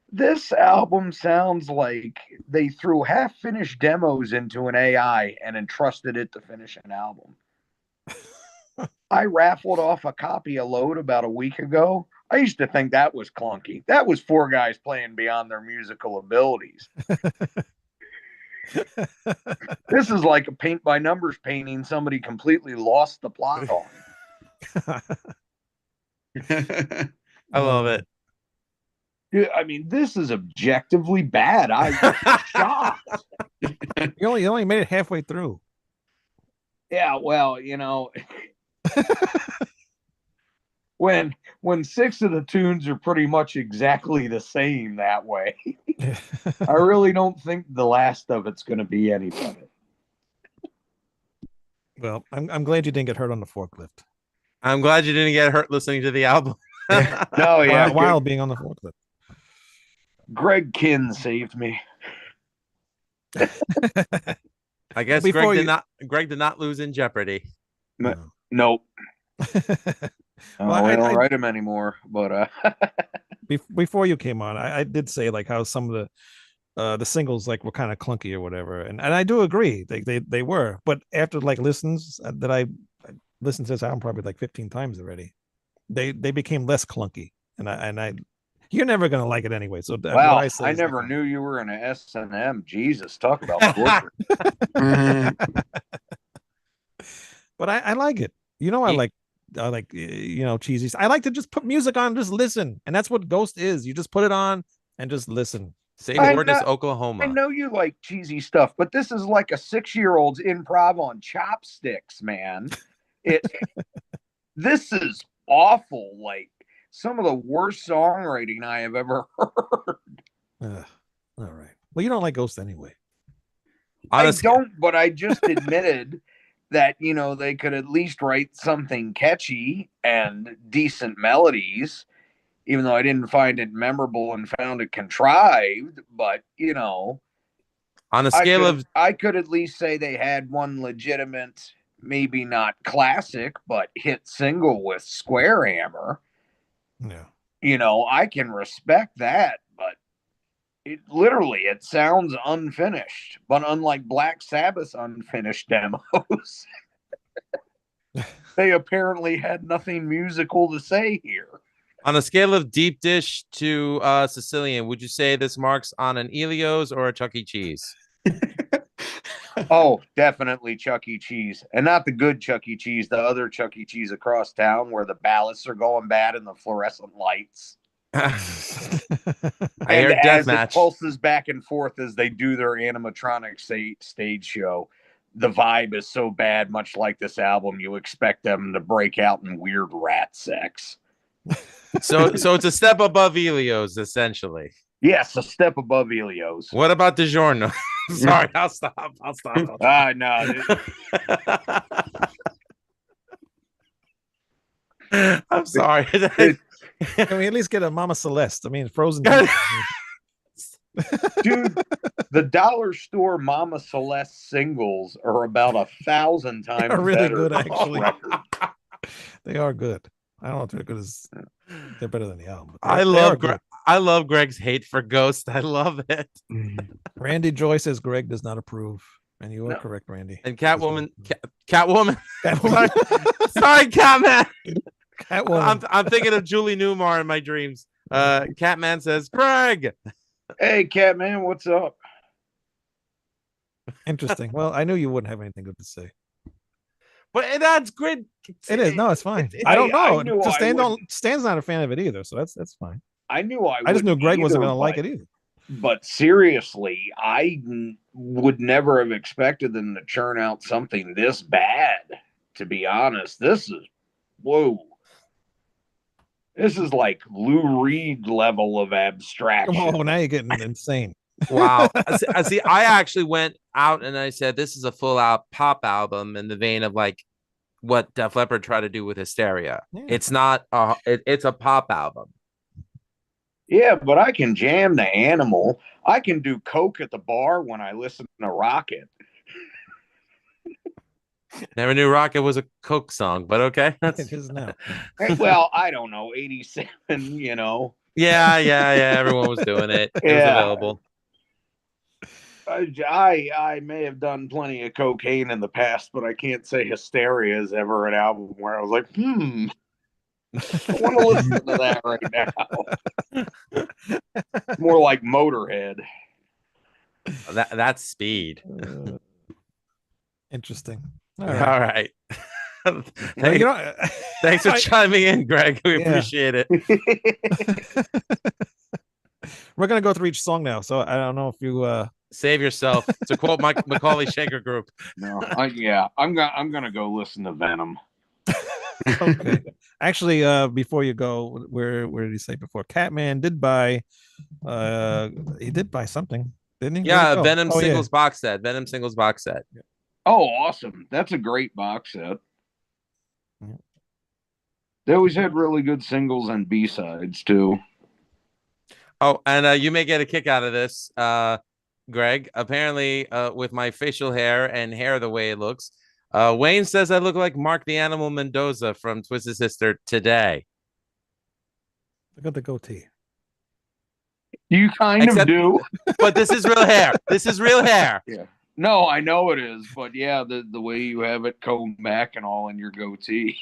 This album sounds like they threw half-finished demos into an AI and entrusted it to finish an album. I raffled off a copy of Load about a week ago. I used to think that was clunky. That was four guys playing beyond their musical abilities. This is like a paint by numbers painting somebody completely lost the plot on. I love it. Dude, I mean, this is objectively bad. I was shocked. You only made it halfway through. Yeah, well, when six of the tunes are pretty much exactly the same that way, I really don't think the last of it's going to be any better. Well, I'm glad you didn't get hurt on the forklift. I'm glad you didn't get hurt listening to the album. No, yeah, while being on the forklift. Greg Kinn saved me. I guess Before Greg did not lose in Jeopardy. No. Nope. Well, I don't write him anymore, but before you came on, I did say like how some of the singles like were kind of clunky or whatever, and I do agree they were, but after like listens that I listened to this album probably like 15 times already, they became less clunky, and I you're never gonna like it anyway. So wow, I never knew you were in a S&M. Jesus, talk about torture. But I like it. I like cheesy. I like to just put music on and just listen, and that's what Ghost is. You just put it on and just listen. Same word as Oklahoma. I know you like cheesy stuff, but this is like a 6-year-old's improv on chopsticks, man. This is awful. Like some of the worst songwriting I have ever heard. All right. Well, you don't like Ghost anyway. Honestly, I don't, but I just admitted that, they could at least write something catchy and decent melodies, even though I didn't find it memorable and found it contrived. But, on a scale I could at least say they had one legitimate, maybe not classic, but hit single with Square Hammer. Yeah. I can respect that, but it sounds unfinished. But unlike Black Sabbath's unfinished demos, they apparently had nothing musical to say here. on a scale of deep dish to Sicilian, would you say this marks on an Elio's or a Chuck E. Cheese? Oh, definitely Chuck E. Cheese. And not the good Chuck E. Cheese, the other Chuck E. Cheese across town where the ballasts are going bad and the fluorescent lights. I And heard as deathmatch. it pulses back and forth as they do their animatronic stage show, the vibe is so bad, much like this album, you expect them to break out in weird rat sex. So it's a step above Elio's, essentially. Yes, a step above Elio's. What about DiGiorno? Sorry, I'll stop. No. I'm sorry. Can we at least get a Mama Celeste? I mean, frozen. Dude, the dollar store Mama Celeste singles are about 1,000 times They're really better good, than this actually. record. They are good. I don't know if they're good as they're better than the album. I love Greg's hate for Ghost. I love it. Randy Joy says Greg does not approve, and you are correct, Randy. And Catwoman. Catwoman. Catwoman. Sorry, Catman. Catwoman. I'm thinking of Julie Newmar in my dreams. Catman says, Greg. Hey, Catman, what's up? Interesting. Well, I knew you wouldn't have anything good to say. But that's great. It is. No, it's fine. I don't know. Stan's not a fan of it either, so that's fine. I knew I just knew Greg wasn't going to like it either. But seriously, I would never have expected them to churn out something this bad. To be honest, this is whoa. This is like Lou Reed level of abstraction. Oh, now you're getting insane. Wow. See, I actually went out and I said this is a full out pop album in the vein of like what Def Leppard tried to do with Hysteria. Yeah. It's not it's a pop album. Yeah, but I can jam the Animal. I can do coke at the bar when I listen to Rocket. Never knew Rocket was a Coke song, but okay. It is now. Well, I don't know, 87, Yeah, everyone was doing it. It was available. I may have done plenty of cocaine in the past, but I can't say Hysteria is ever an album where I was like, I want to listen to that right now. More like Motorhead. That's speed. Interesting. All All right. right. Well, Thank- you know, Thanks for I- chiming in, Greg. We Yeah. appreciate it. we're gonna go through each song now. So I don't know if you Save yourself. To quote Mike Macaulay Schenker Group. No, I'm gonna go listen to Venom. okay. Actually, before you go, where did he say before? Catman did buy he did buy something, didn't he? Where'd Yeah, it go? Venom Oh, yeah. singles box set. Venom singles box set. Oh, awesome! That's a great box set. Yeah. They always had really good singles and B-sides too. Oh, and you may get a kick out of this, Greg. Apparently, with my facial hair and hair the way it looks, Wayne says I look like Mark the Animal Mendoza from Twisted Sister today. Look at the goatee. You kind Except- of do. But this is real hair. This is real hair. Yeah. No, I know it is, but yeah, the way you have it combed back and all in your goatee.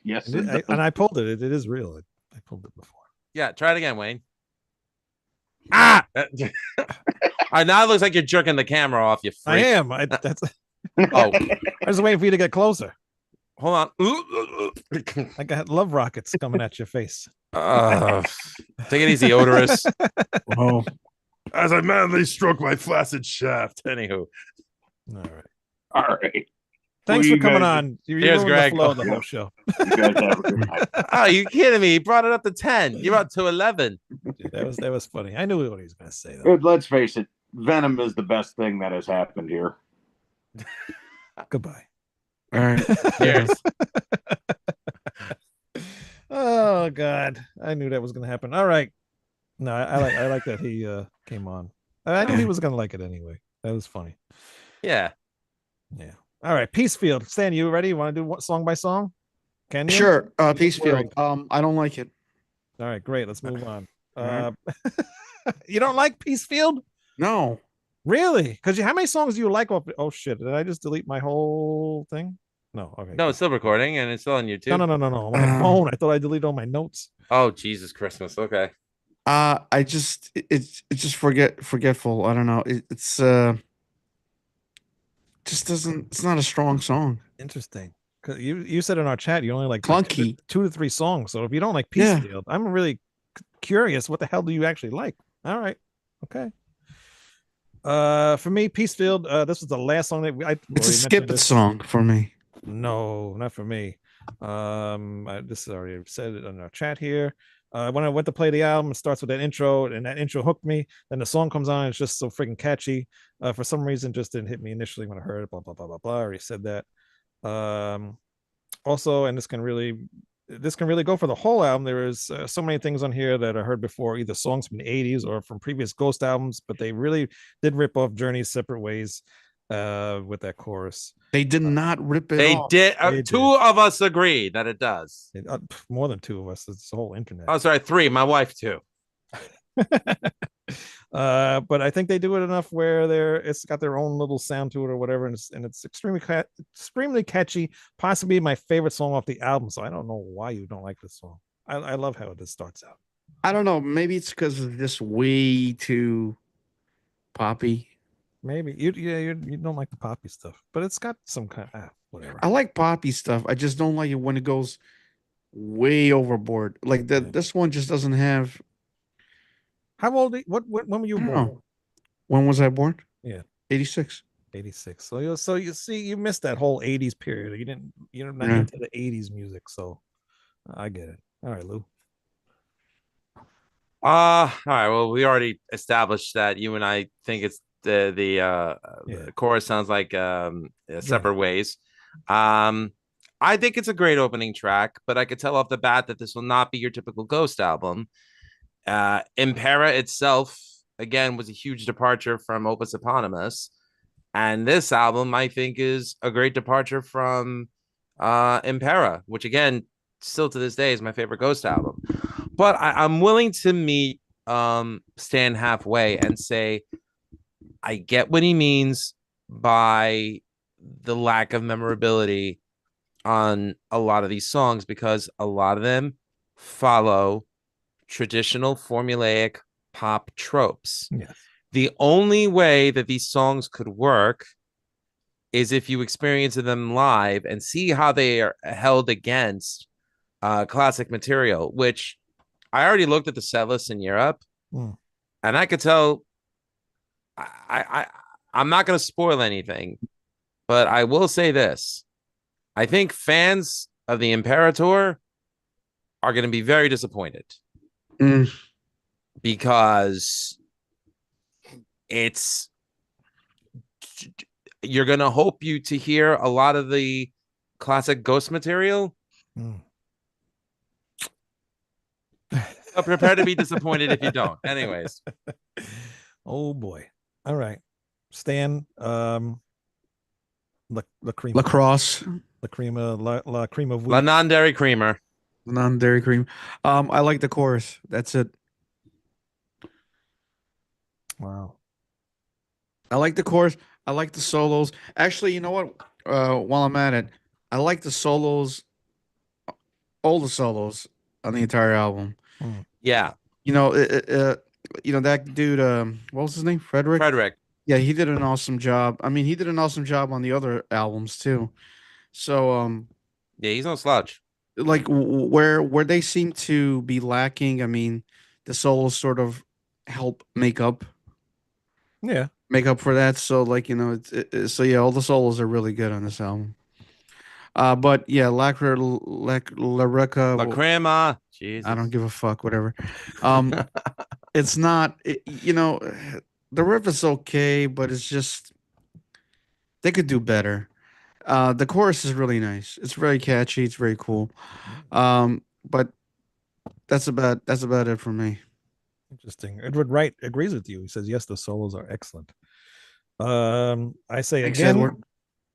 Yes, it does. And I pulled it. It is real. I pulled it before. Yeah, try it again, Wayne. Ah! All right, now it looks like you're jerking the camera off, you freak. I am. That's. Oh, I was waiting for you to get closer. hold on. I got love rockets coming at your face. Take it easy, odorous. Oh, As I madly stroke my flaccid shaft. Anywho. All right. All right. Thanks Well, for you coming guys- on. You Cheers, ruined Greg. the flow of the Yeah. whole show. You guys have a good night. Oh, you kidding me? He brought it up to 10. You're up to 11. Dude, that was funny. I knew what he was going to say though. But let's face it, Venom is the best thing that has happened here. Goodbye. all right. Cheers. Oh God, I knew that was going to happen. All right. No, I like that he came on. I knew he was going to like it anyway. That was funny. Yeah. Yeah. All right. Peacefield. Stan, you ready? You want to do song by song? Can you? Sure. worry. Peacefield. I don't like it. All right. Great. Let's move on. You don't like Peacefield? No. Really? Because how many songs do you like? Oh shit! Did I just delete my whole thing? No. Okay. No, it's still recording and it's still on YouTube. No. I'm on my phone. I thought I deleted all my notes. Oh, Jesus Christmas. Okay. I just it's just forgetful. I don't know. It's just doesn't. It's not a strong song. Interesting. Because you said in our chat you only like Clunky. 2 to 3 songs. So if you don't like Yeah. Peacefield, I'm really curious. What the hell do you actually like? All right. Okay. For me, Peacefield. This was the last song that It's a already skip mentioned it this. song for me. No, not for me. This is already said it in our chat here. When I went to play the album, it starts with that intro, and that intro hooked me. Then the song comes on, it's just so freaking catchy. For some reason, just didn't hit me initially when I heard it. Blah blah blah blah blah. I already said that. Also, and this can really go for the whole album. There is so many things on here that I heard before, either songs from the 80s or from previous Ghost albums, but they really did rip off Journey's Separate Ways with that chorus. They did not rip it They off. did. They Two did. of us agree that it does. More than 2 of us. It's the whole internet. Oh, sorry. 3. My wife, too. But I think they do it enough where it's got their own little sound to it or whatever, and it's extremely catchy. Possibly my favorite song off the album. So I don't know why you don't like this song. I love how this starts out. I don't know. Maybe it's because of this way too poppy. Maybe you don't like the poppy stuff, but it's got some kind of whatever. I like poppy stuff. I just don't like it when it goes way overboard. Like that. Yeah. This one just doesn't have. How old? When were you I don't born? know. When was I born? Yeah. 86. 86. So you see, you missed that whole 80s period. You're not Yeah. into the 80s music, so I get it. All right, Lou. All right. Well, we already established that you and I think it's the chorus sounds like Separate Ways. I think it's a great opening track, but I could tell off the bat that this will not be your typical Ghost album. Impera itself, again, was a huge departure from Opus Eponymous. And this album, I think, is a great departure from Impera, which, again, still to this day is my favorite Ghost album. But I'm willing to meet Stan halfway and say, I get what he means by the lack of memorability on a lot of these songs because a lot of them follow traditional formulaic pop tropes. Yes. The only way that these songs could work is if you experience them live and see how they are held against classic material, which I already looked at the set list in Europe, Mm. and I could tell I I'm not going to spoil anything, but I will say this. I think fans of the Imperator are going to be very disappointed Mm. because it's you're going to hope you to hear a lot of the classic Ghost material. Mm. But prepare to be disappointed if you don't. Anyways, Oh boy. All right. Stan, la cream. Lacrosse, La crema, la cream of La wheat. non-dairy creamer. non-dairy cream. I like the chorus. That's it. Wow. I like the chorus. I like the solos. Actually, you know what? While I'm at it, I like the solos, all the solos on the entire album. Mm. Yeah, You know, that dude. What was his name? Frederick. Frederick. Yeah, he did an awesome job. I mean, he did an awesome job on the other albums too. So, Yeah, he's no slouch. like where they seem to be lacking, I mean, the solos sort of help Yeah. make up for that. So, like, so yeah, all the solos are really good on this album. But yeah, Lyrica, La well, crema. I don't Jesus. give a fuck, whatever. Um, it's not, the riff is okay, but it's just they could do better. The chorus is really nice. It's very catchy. It's very cool. But that's about it for me. Interesting. Edward Wright agrees with you. He says yes, the solos are excellent. I say Thanks, again, Edward.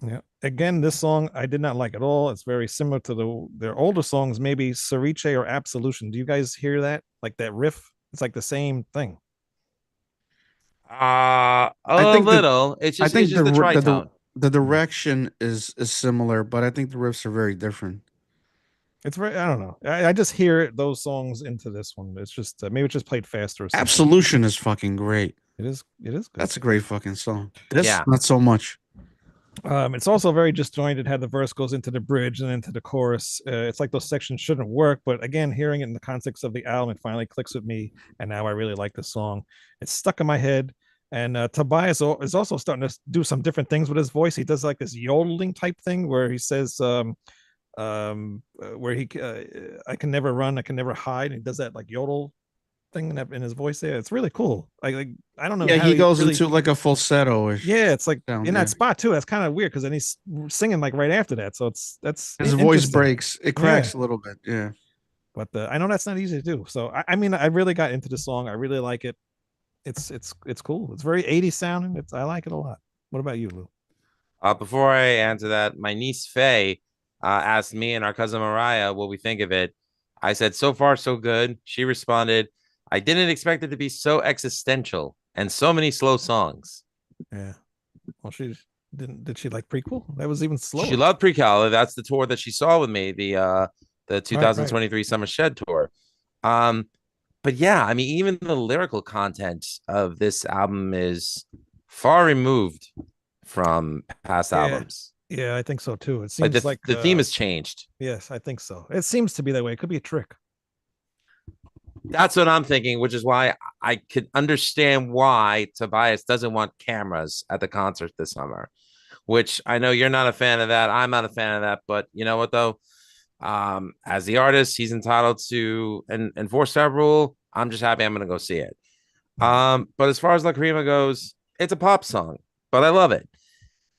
yeah, again, this song I did not like at all. It's very similar to their older songs, maybe Cerise or Absolution. Do you guys hear that? Like that riff? It's like the same thing. I A think that little. I It's think just the tritone. the direction is similar, but I think the riffs are very different. It's very, I don't know. I just hear those songs into this one. It's just maybe it just played faster or something. Absolution is fucking great. It is good. That's a great fucking song. This Yeah. not so much. It's also very disjointed how the verse goes into the bridge and into the chorus. It's like those sections shouldn't work, but again, hearing it in the context of the album, it finally clicks with me, and now I really like the song. It's stuck in my head. And Tobias is also starting to do some different things with his voice. He does like this yodeling type thing where he says, where I can never run, I can never hide. And he does that like yodel thing in his voice there. It's really cool. I don't know Yeah, how he goes really, into like a falsetto-ish yeah, it's like sound. in Yeah. that spot too. That's kind of weird because then he's singing like right after that. So that's His voice interesting. breaks. It cracks a little bit. Yeah. But I know that's not easy to do. So I mean, I really got into the song. I really like it. It's cool. It's very 80s sounding. I like it a lot. What about you, Lou? Before I answer that, my niece Faye asked me and our cousin Mariah what we think of it. I said, so far, so good. She responded, I didn't expect it to be so existential and so many slow songs. Yeah. Well, she didn't. Did she like prequel? That was even slower. She loved Precala. That's the tour that she saw with me, the 2023 Summer Shed tour. But yeah, I mean, even the lyrical content of this album is far removed from past albums. Yeah, I think so too. It Like seems like the theme has changed. yes, I think so. It seems to be that way. It could be a trick. That's what I'm thinking, which is why I could understand why Tobias doesn't want cameras at the concert this summer, which I know you're not a fan of that. I'm not a fan of that. But you know what, though? As the artist, he's entitled to enforce that rule. I'm just happy I'm going to go see it. But as far as La Crema goes, it's a pop song, but I love it.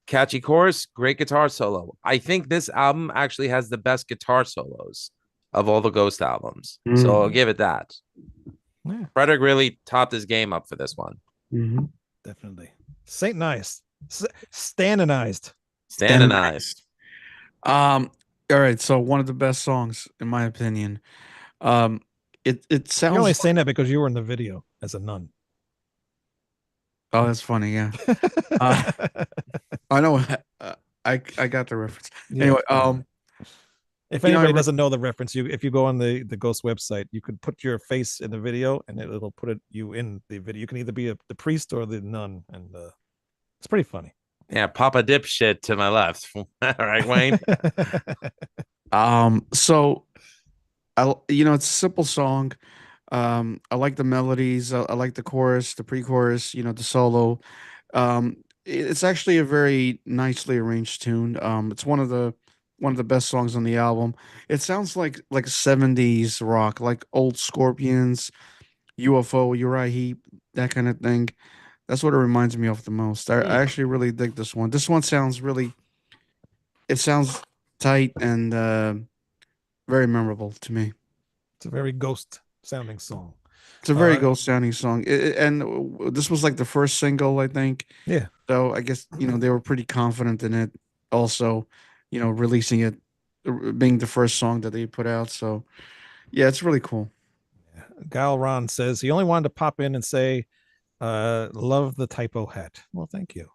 Catchy chorus, great guitar solo. I think this album actually has the best guitar solos of all the Ghost albums. So I'll give it that. Yeah. Frederick really topped his game up for this one. Mm-hmm. Definitely. Saint Nice. Standardized. Standardized. All right, so one of the best songs, in my opinion. It sounds. You're only saying that because you were in the video as a nun. Oh, that's funny. Yeah, I know. I got the reference. Yeah. Anyway, If You know, I anybody re- doesn't know the reference, if you go on the Ghost website, you could put your face in the video, and it'll put you in the video. You can either be the priest or the nun, and it's pretty funny. Yeah, Papa Dipshit to my left. All right, Wayne. So it's a simple song. I like the melodies. I like the chorus, the pre-chorus. The solo. It's actually a very nicely arranged tune. It's one of the best songs on the album. It sounds like 70s rock, like old Scorpions, UFO, Uriah Heep, that kind of thing. That's what it reminds me of the most. I actually really dig this one. This one sounds really. It sounds tight and very memorable to me. It's a very ghost sounding song. It's a very ghost sounding song, this was like the first single, I think. Yeah. So I guess they were pretty confident in it. Also, releasing it, being the first song that they put out. So yeah, it's really cool. Gal Ron says he only wanted to pop in and say, love the typo hat. Well, thank you.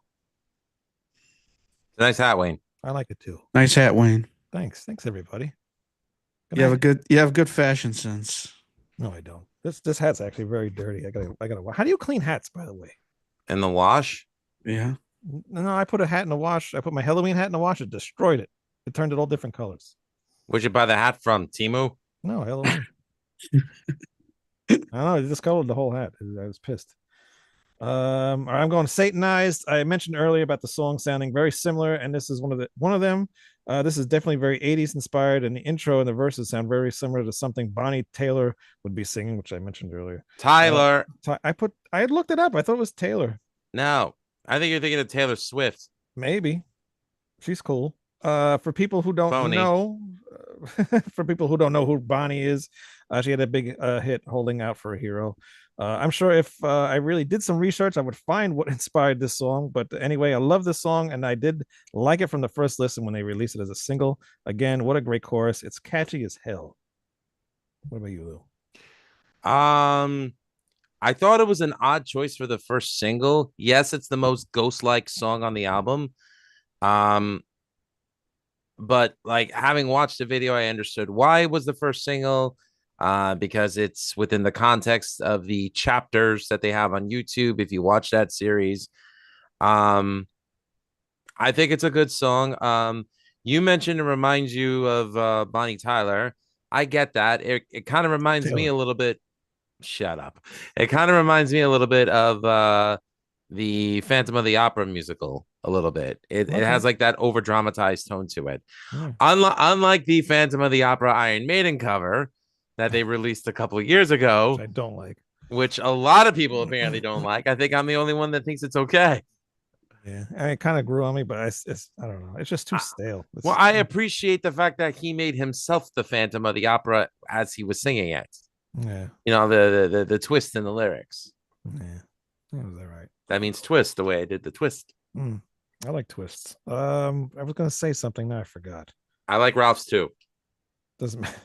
Nice hat, Wayne. I like it too. Nice hat, Wayne. Thanks everybody. Good You have night. you have good fashion sense. No, I don't. This hat's actually very dirty. I gotta. How do you clean hats, by the way? In the wash. Yeah. No, I put a hat in the wash. I put my Halloween hat in the wash. It destroyed it. It turned it all different colors. Where'd you buy the hat from? Timu? No, Halloween. I don't know. It discolored the whole hat. I was pissed. I'm going Satanized. I mentioned earlier about the song sounding very similar, and this is one of them. This is definitely very 80s inspired, and the intro and the verses sound very similar to something Bonnie Taylor would be singing, which I mentioned earlier. Tyler. I had looked it up. I thought it was Taylor. No, I think you're thinking of Taylor Swift. Maybe. She's cool. For people who don't Phony. know, for people who don't know who Bonnie is, she had a big hit, "Holding Out for a Hero." I'm sure if I really did some research, I would find what inspired this song. But anyway, I love this song, and I did like it from the first listen when they released it as a single. Again, what a great chorus! It's catchy as hell. What about you, Lou? I thought it was an odd choice for the first single. Yes, it's the most ghost-like song on the album. But like having watched the video, I understood why it was the first single. Because it's within the context of the chapters that they have on YouTube. If you watch that series, I think it's a good song. You mentioned it reminds you of Bonnie Tyler. I get that. It kind of reminds me a little bit. Shut up. It kind of reminds me a little bit of the Phantom of the Opera musical. A little bit. It has like that over dramatized tone to it. Yeah. Unlike the Phantom of the Opera Iron Maiden cover that they released a couple of years ago, Which I don't like, which a lot of people apparently don't like. I think I'm the only one that thinks it's okay. Yeah, it kind of grew on me, but I don't know. It's just too stale. Well, I appreciate the fact that he made himself the Phantom of the Opera as he was singing it. Yeah. The twist in the lyrics. Yeah. That was all right. That means twist the way I did the twist. I like twists. I was gonna say something, now I forgot. I like Ralph's too. Doesn't matter.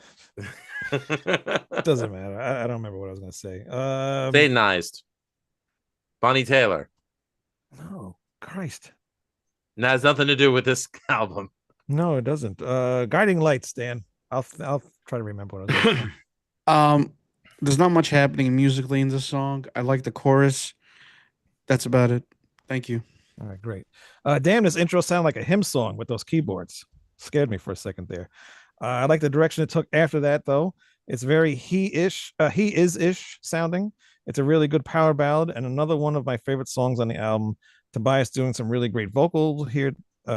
Doesn't matter. I don't remember what I was gonna say. Satanized. Bonnie Taylor. Oh, Christ. And that has nothing to do with this album. No, it doesn't. Guiding Lights, Dan. I'll try to remember what I was gonna say. There's not much happening musically in this song. I like the chorus. That's about it. Thank you. All right, great. Damn, this intro sounded like a hymn song with those keyboards. Scared me for a second there. I like the direction it took after that, though. It's very he is ish sounding. It's a really good power ballad, and another one of my favorite songs on the album. Tobias doing some really great vocals here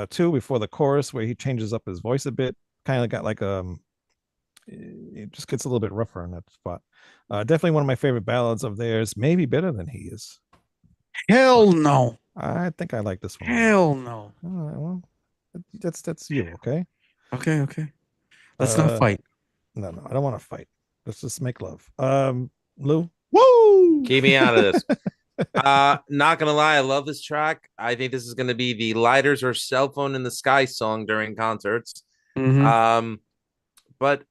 too before the chorus, where he changes up his voice a bit. Kind of got like it just gets a little bit rougher on that spot. Definitely one of my favorite ballads of theirs. Maybe better than He Is. Hell no. I think I like this one. Hell no. Well, that's you, okay? Okay. Let's not fight. No, I don't want to fight. Let's just make love. Lou? Woo! Keep me out of this. Not gonna lie, I love this track. I think this is gonna be the Lighters or Cell Phone in the Sky song during concerts. But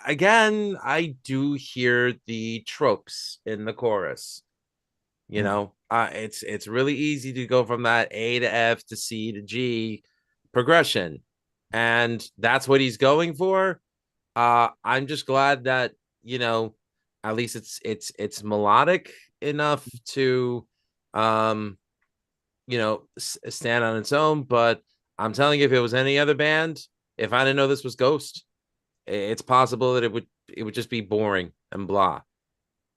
again, I do hear the tropes in the chorus. It's really easy to go from that A to F to C to G progression, and that's what he's going for. I'm just glad that, you know, at least it's melodic enough to stand on its own. But I'm telling you, if it was any other band, if I didn't know this was Ghost, it's possible that it would just be boring and blah.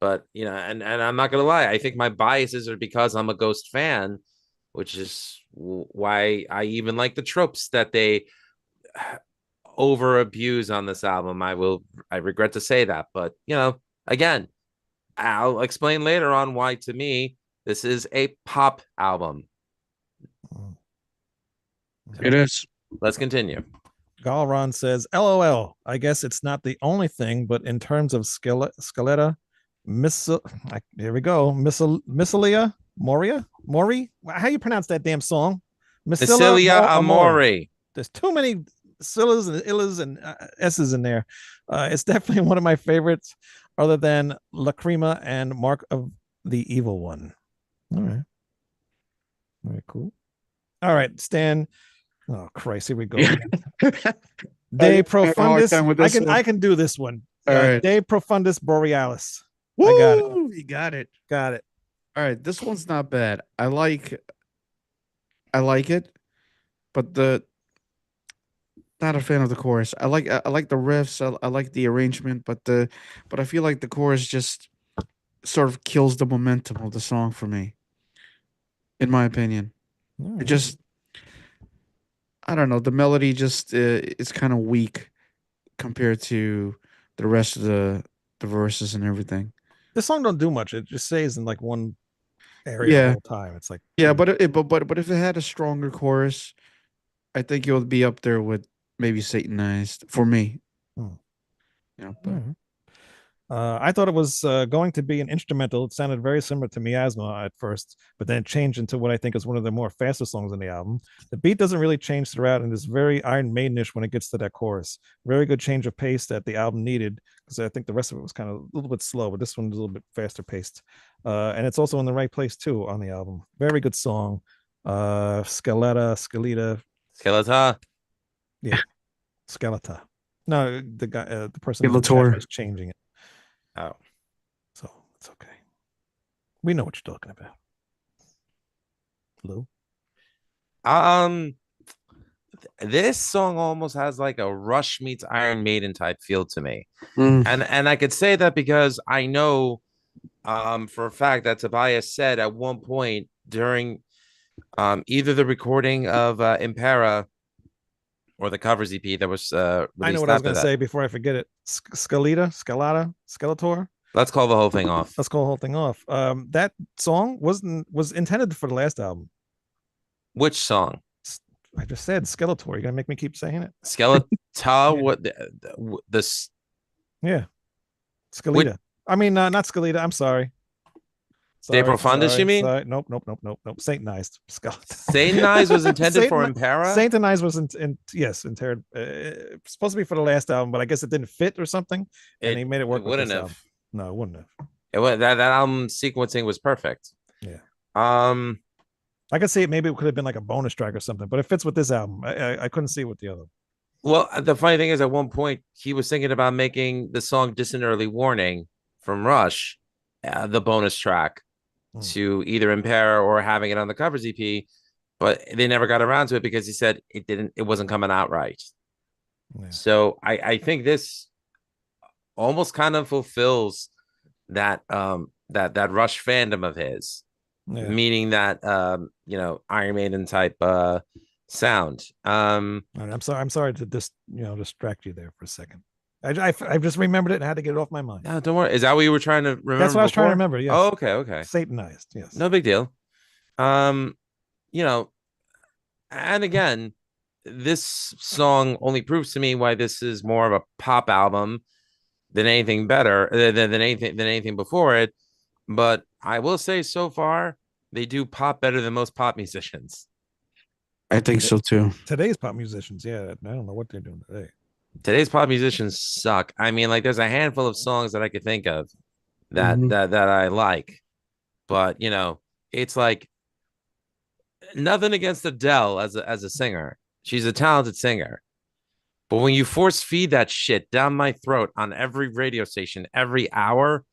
But and I'm not gonna lie, I think my biases are because I'm a Ghost fan, which is why I even like the tropes that they over abuse on this album. I regret to say that, but again, I'll explain later on why to me this is a pop album. It is. Let's continue. Galron says, "LOL. I guess it's not the only thing, but in terms of Skeletá, here we go. Missilia Mori. How you pronounce that damn song? Missilia Amore. There's too many Sillas and Illas and S's in there. It's definitely one of my favorites, other than Lacrima and Mark of the Evil One. All right, cool. All right, Stan. Oh Christ, here we go. De Profundis. I can do this one. All right. De Profundis Borealis. Woo! I got it. You got it. Got it. All right, this one's not bad. I like it, but not a fan of the chorus. I like the riffs. I like the arrangement, but I feel like the chorus just sort of kills the momentum of the song for me. In my opinion, it just, I don't know. The melody just is kind of weak compared to the rest of the verses and everything. This song don't do much. It just stays in like one area the whole time. It's like but if it had a stronger chorus, I think it would be up there with maybe Satanized for me. Yeah, but I thought it was going to be an instrumental. It sounded very similar to Miasma at first, but then it changed into what I think is one of the more faster songs in the album. The beat doesn't really change throughout, and is very Iron Maidenish when it gets to that chorus. Very good change of pace that the album needed, because I think the rest of it was kind of a little bit slow, but this one's a little bit faster paced. And it's also in the right place too on the album. Very good song. Skeletá. Yeah, Skeletá. No, the guy, the person in the chat is changing it. Oh, so it's okay. We know what you're talking about, Lou. This song almost has like a Rush meets Iron Maiden type feel to me, and I could say that because I know, for a fact that Tobias said at one point during, either the recording of Impera or the covers EP that was released. I know what I was going to say before I forget it. Skeletor. Let's call the whole thing off. That song was intended for the last album. Which song? I just said Skeletor. You're gonna make me keep saying it. Skeletá. Yeah. What this? Yeah, Skeletá. I mean, not Skeletá. I'm sorry. De Profundis, you mean? Nope. Satanized. Satanized was intended for Impera? Satanized was intended. Supposed to be for the last album, but I guess it didn't fit or something. And he made it work. It wouldn't have. Album. No, it wouldn't have. That album sequencing was perfect. Yeah. I could see it. Maybe it could have been like a bonus track or something, but it fits with this album. I couldn't see it with the other. Well, the funny thing is, at one point he was thinking about making the song "Distant Early Warning" from Rush, the bonus track to either Impera or having it on the covers EP, but they never got around to it because he said it wasn't coming out right. Yeah. So I think this almost kind of fulfills that that Rush fandom of his, meaning that Iron Maiden type sound. I'm sorry to distract you there for a second. I just remembered it and had to get it off my mind. No, don't worry. Is that what you were trying to remember? That's what I was trying to remember. Yes. Oh, okay. Satanized. Yes. No big deal. And again, this song only proves to me why this is more of a pop album than anything better than anything before it. But I will say, so far, they do pop better than most pop musicians. I think so too. Today's pop musicians, I don't know what they're doing today. Today's pop musicians suck. I mean, like, there's a handful of songs that I could think of that I like, but it's like nothing against Adele as a singer. She's a talented singer, But when you force feed that shit down my throat on every radio station every hour,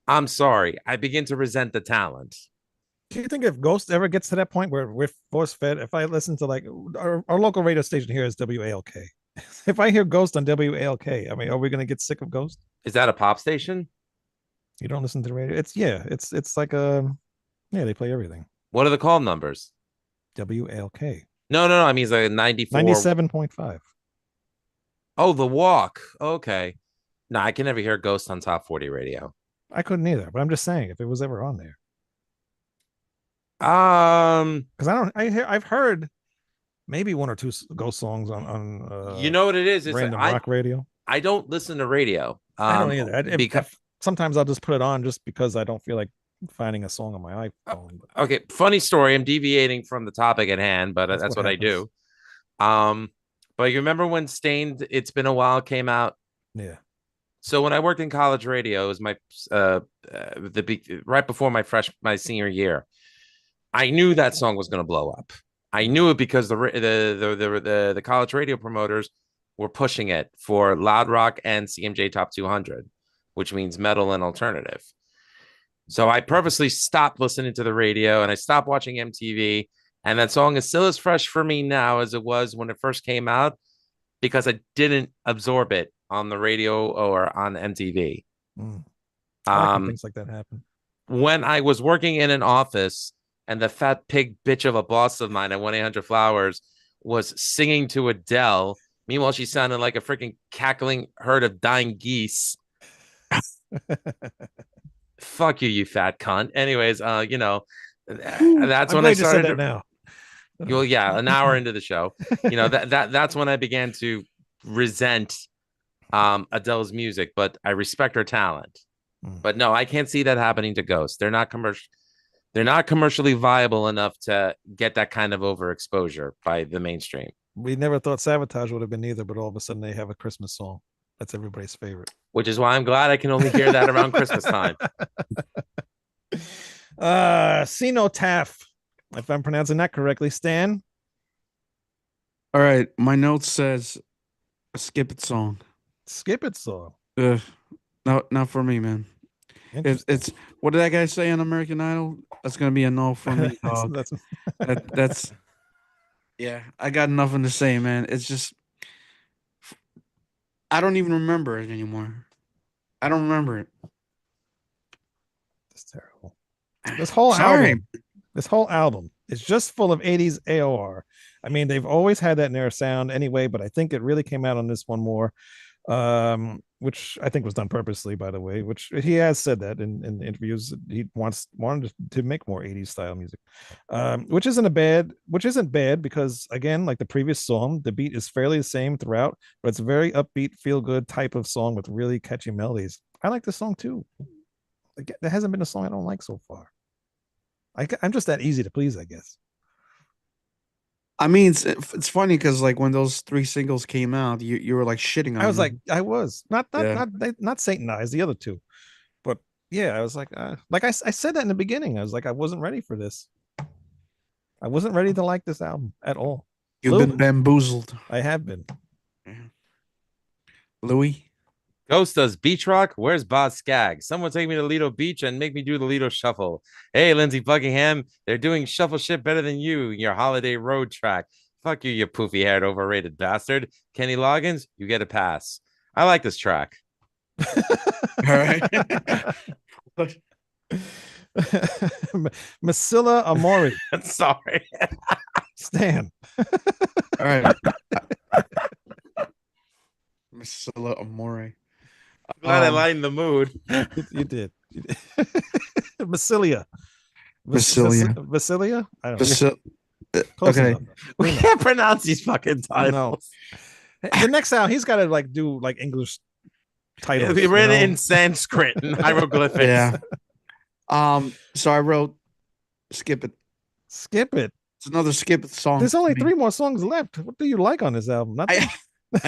I'm sorry. I begin to resent the talent. Do you think if Ghost ever gets to that point where we're force fed, if I listen to like our local radio station here is WALK. If I hear Ghost on WALK, I mean, are we gonna get sick of Ghost? Is that a pop station? You don't listen to the radio? It's like yeah, they play everything. What are the call numbers? WALK. No. I mean, it's like 94. 97.5. Oh, the walk. Okay. No, I can never hear Ghost on Top 40 radio. I couldn't either, but I'm just saying if it was ever on there. Because I've heard maybe one or two Ghost songs on you know what it is? It's random like, rock radio. I don't listen to radio. I don't either. Because sometimes I'll just put it on just because I don't feel like finding a song on my iPhone. okay, funny story. I'm deviating from the topic at hand, but that's what I do. But you remember when Stained It's Been a While came out? Yeah. So when I worked in college radio, it was my right before my senior year. I knew that song was going to blow up. I knew it because the college radio promoters were pushing it for Loud Rock and CMJ Top 200, which means metal and alternative. So I purposely stopped listening to the radio and I stopped watching MTV. And that song is still as fresh for me now as it was when it first came out because I didn't absorb it on the radio or on MTV. I like when things like that happen. When I was working in an office and the fat pig bitch of a boss of mine at 1-800-Flowers was singing to Adele, meanwhile she sounded like a freaking cackling herd of dying geese. Fuck you, you fat cunt. Anyways, you know, that's when I started that now. Well, yeah, an hour into the show, you know, that's when I began to resent Adele's music, but I respect her talent. But no, I can't see that happening to Ghost. They're not commercially viable enough to get that kind of overexposure by the mainstream. We never thought Sabotage would have been either, but all of a sudden they have a Christmas song. That's everybody's favorite. Which is why I'm glad I can only hear that around Christmas time. Cenotaph, if I'm pronouncing that correctly. Stan? All right, my note says a Skip It song. Skip It song. No, not for me, man. It's what did that guy say on American Idol? That's gonna be a no for me. That's yeah. I got nothing to say, man. It's just I don't even remember it anymore. I don't remember it. It's terrible. This whole album is just full of 80s AOR. I mean, they've always had that in their sound anyway, but I think it really came out on this one more. Which I think was done purposely, by the way, which he has said that in interviews. He wanted to make more 80s style music, which isn't bad because, again, like the previous song, the beat is fairly the same throughout, but it's a very upbeat, feel good type of song with really catchy melodies. I like this song too. Like, there hasn't been a song I don't like so far. I'm just that easy to please, I guess. I mean, it's funny because like when those 3 singles came out, you were like shitting on. I was them. like, I was not Satanized, the other two, but yeah, I was like I said that in the beginning. I was like, I wasn't ready for this. I wasn't ready to like this album at all. You've been bamboozled. I have been. Louis. Ghost does beach rock. Where's Boz Skaggs? Someone take me to Lido Beach and make me do the Lido Shuffle. Hey, Lindsey Buckingham, they're doing shuffle shit better than you in your holiday road track. Fuck you, you poofy haired, overrated bastard. Kenny Loggins, you get a pass. I like this track. All right. Masilla Amori. Sorry. Stan. All right. Masilla Amore. Glad I lightened the mood. You did. Basilia. Basilia? I don't know. Okay. We can't pronounce these fucking titles. No. The next album, he's got to like do like English titles. He read it in Sanskrit and hieroglyphics. Yeah. So I wrote Skip It. Skip It. It's another Skip It song. There's only 3 more songs left. What do you like on this album? I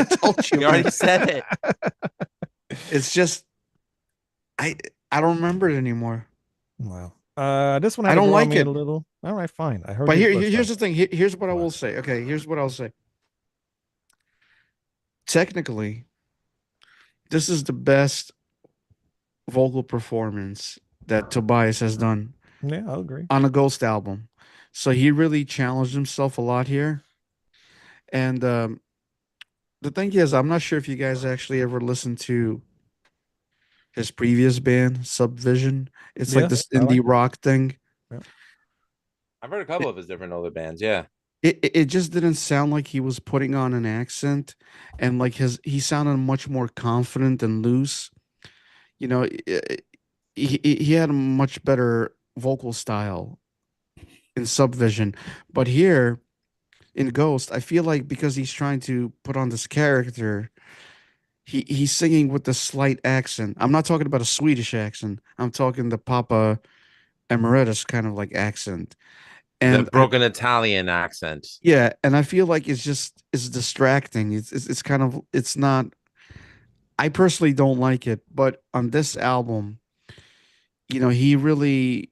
told you. You already said it. It's just I don't remember it anymore. Wow. This one I don't like it a little. All right, fine. I heard. But here's the thing. Here's what I will say. Okay, here's what I'll say. technically, this is the best vocal performance that Tobias has done Yeah, I'll agree. on a Ghost album. So he really challenged himself a lot here. And the thing is, I'm not sure if you guys actually ever listened to his previous band, Subvision. It's like Yes, this I like indie it. rock thing. Yeah. I've heard a couple It, of his different older bands. Yeah. it just didn't sound like he was putting on an accent, and like he sounded much more confident and loose. You know, he had a much better vocal style in Subvision, but here in Ghost, I feel like because he's trying to put on this character, he's singing with a slight accent. I'm not talking about a Swedish accent. I'm talking the Papa Emeritus kind of like accent. The And I broken Italian accent. yeah, and I feel like it's distracting. It's kind of it's not. I personally don't like it, but on this album, he really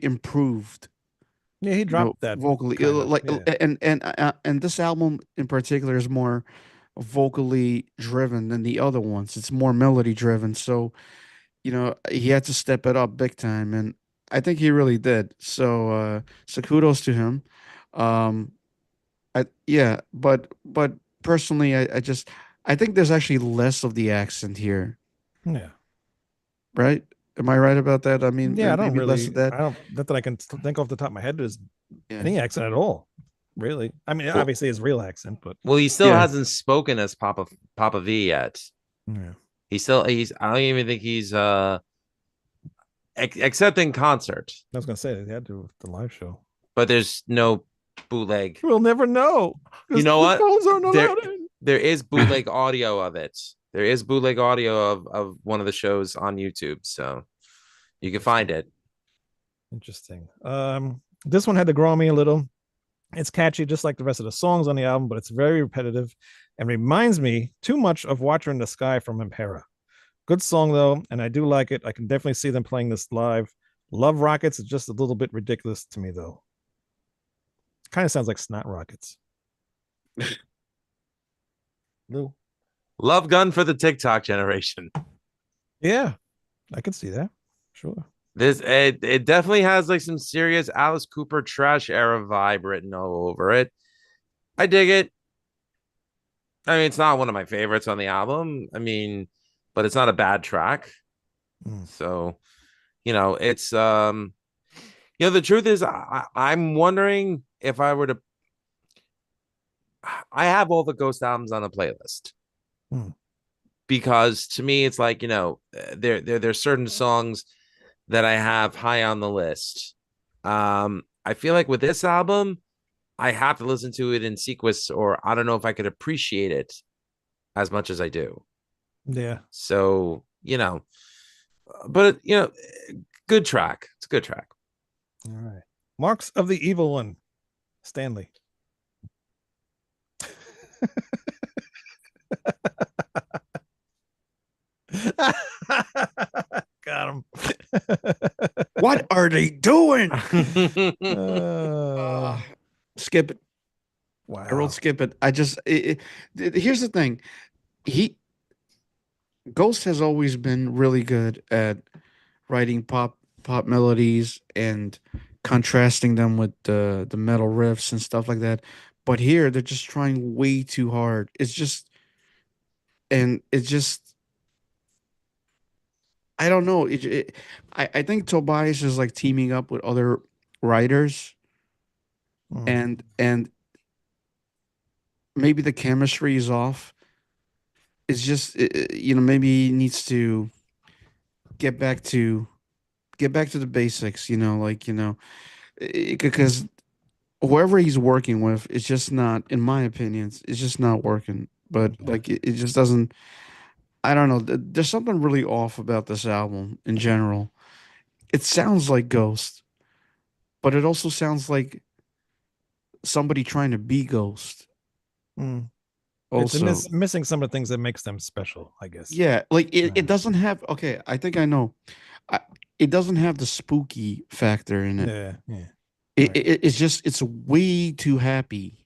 improved. Yeah, he dropped that Vocally, kind of. like Yeah. and this album in particular is more vocally driven than the other ones. It's more melody driven. So he had to step it up big time, and I think he really did. So kudos to him. Um, yeah, but personally, I think there's actually less of the accent here, Yeah. right? Am I right about that? I mean, Yeah, I don't maybe less really, of that. I don't, not that I can think off the top of my head, there's Yeah, any accent at all, really. I mean, Well, obviously his real accent, but well, he still yeah. hasn't spoken as Papa V yet. yeah. He's I don't even think he's except in concert, I was gonna say they had to with the live show. but there's no bootleg. We'll never know You because know the what? phones aren't There allowed in. there is bootleg audio of it. There is bootleg audio of one of the shows on YouTube, so you can find it. Interesting. This one had to grow on me a little. It's catchy, just like the rest of the songs on the album, but it's very repetitive and reminds me too much of Watcher in the Sky from Impera. Good song though, and I do like it. I can definitely see them playing this live. Love Rockets is just a little bit ridiculous to me though. Kind of sounds like Snot Rockets. Lou. Love Gun for the TikTok generation. Yeah, I can see that. Sure. It definitely has like some serious Alice Cooper trash era vibe written all over it. I dig it. I mean, it's not one of my favorites on the album. I mean, but it's not a bad track. Mm. So, it's the truth is I'm wondering if I were to I have all the Ghost albums on a playlist. Mm. Because to me it's like, there's certain songs that I have high on the list. I feel like with this album, I have to listen to it in sequence, or I don't know if I could appreciate it as much as I do. Yeah. So, but good track. It's a good track. All right. Marks of the Evil One. Stanley. Got him. What are they doing? Uh, Skip it. wow. I wrote skip it. Here's the thing. Ghost has always been really good at writing pop melodies and contrasting them with the metal riffs and stuff like that. But here they're just trying way too hard. It's just I don't know. I think Tobias is like teaming up with other writers, Mm. and maybe the chemistry is off. It's just maybe he needs to get back to the basics. Because whoever he's working with is just not, in my opinion, it's just not working. But Okay. like it just doesn't. I don't know. There's something really off about this album in general. It sounds like Ghost, but it also sounds like somebody trying to be Ghost. Mm. It's Also, missing some of the things that makes them special, I guess. yeah, like it Yeah. doesn't have. Okay, I think I know. I, it doesn't have the spooky factor in it. Yeah. Yeah. It, Right. it's way too happy.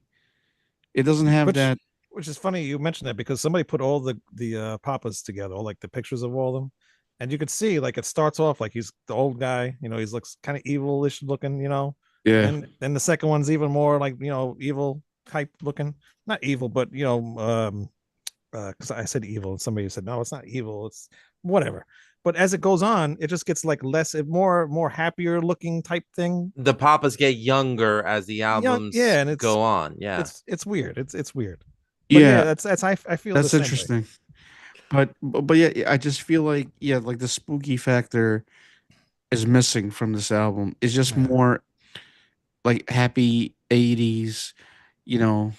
It doesn't have Which that. which is funny you mentioned that because somebody put all the papas together, all like the pictures of all of them, and you could see like it starts off like he's the old guy, you know, he's looks kind of evilish looking, you know, Yeah. then the second one's even more like evil type looking, not evil, but because I said evil and somebody said no, it's not evil, it's whatever. But as it goes on, it just gets like less, more happier looking type thing. The papas get younger as the Young, albums yeah, and go on. Yeah. it's weird. It's weird. But yeah, Yeah, I feel the that's same way. interesting. But yeah, I just feel like like the spooky factor is missing from this album. It's just Yeah. more like happy 80s, you know.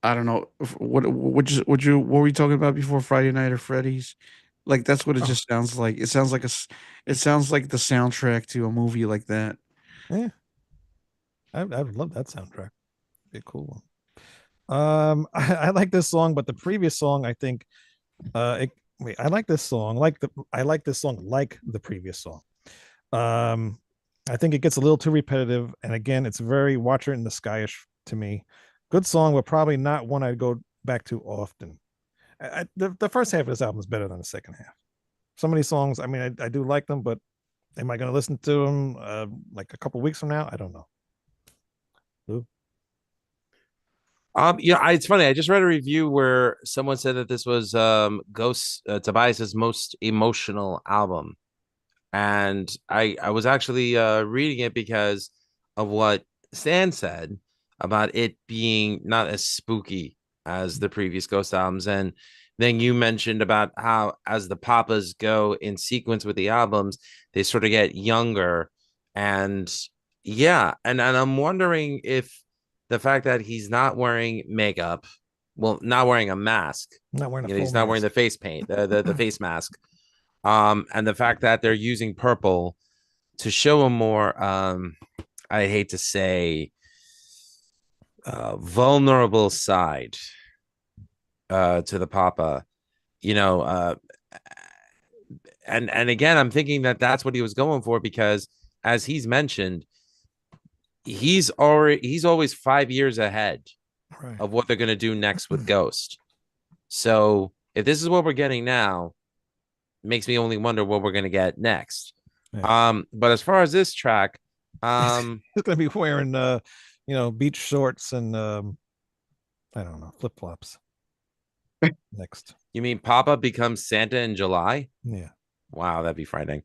I don't know what were you talking about before Friday Night or Freddy's? Like that's what it Oh, just sounds like. It sounds like the soundtrack to a movie like that. yeah. I would love that soundtrack. Be a cool one. I like this song, but the previous song, I think, wait, I like this song, I like this song like the previous song. Um, I think it gets a little too repetitive, and again, it's very Watcher in the Skyish to me. Good song, but probably not one I'd go back to often. The first half of this album is better than the second half. Some of these songs, I mean, I do like them, but am I going to listen to them like a couple weeks from now? I don't know. Lou? It's funny. I just read a review where someone said that this was Ghost Tobias's most emotional album. And I was actually reading it because of what Stan said about it being not as spooky as the previous Ghost albums. And then you mentioned about how as the papas go in sequence with the albums, they sort of get younger. And yeah, and I'm wondering if the fact that he's not wearing makeup, well, not wearing a mask, Not wearing a full he's not wearing the mask. face paint, the face mask, and the fact that they're using purple to show a more I hate to say vulnerable side to the papa, you know, and again I'm thinking that that's what he was going for, because as he's mentioned, he's always 5 years ahead Right. of what they're going to do next with Ghost. So if this is what we're getting now, makes me only wonder what we're going to get next. Yeah. But as far as this track, He's gonna be wearing beach shorts and I don't know, flip flops. Next. you mean Papa becomes Santa in July? Yeah. Wow, that'd be frightening.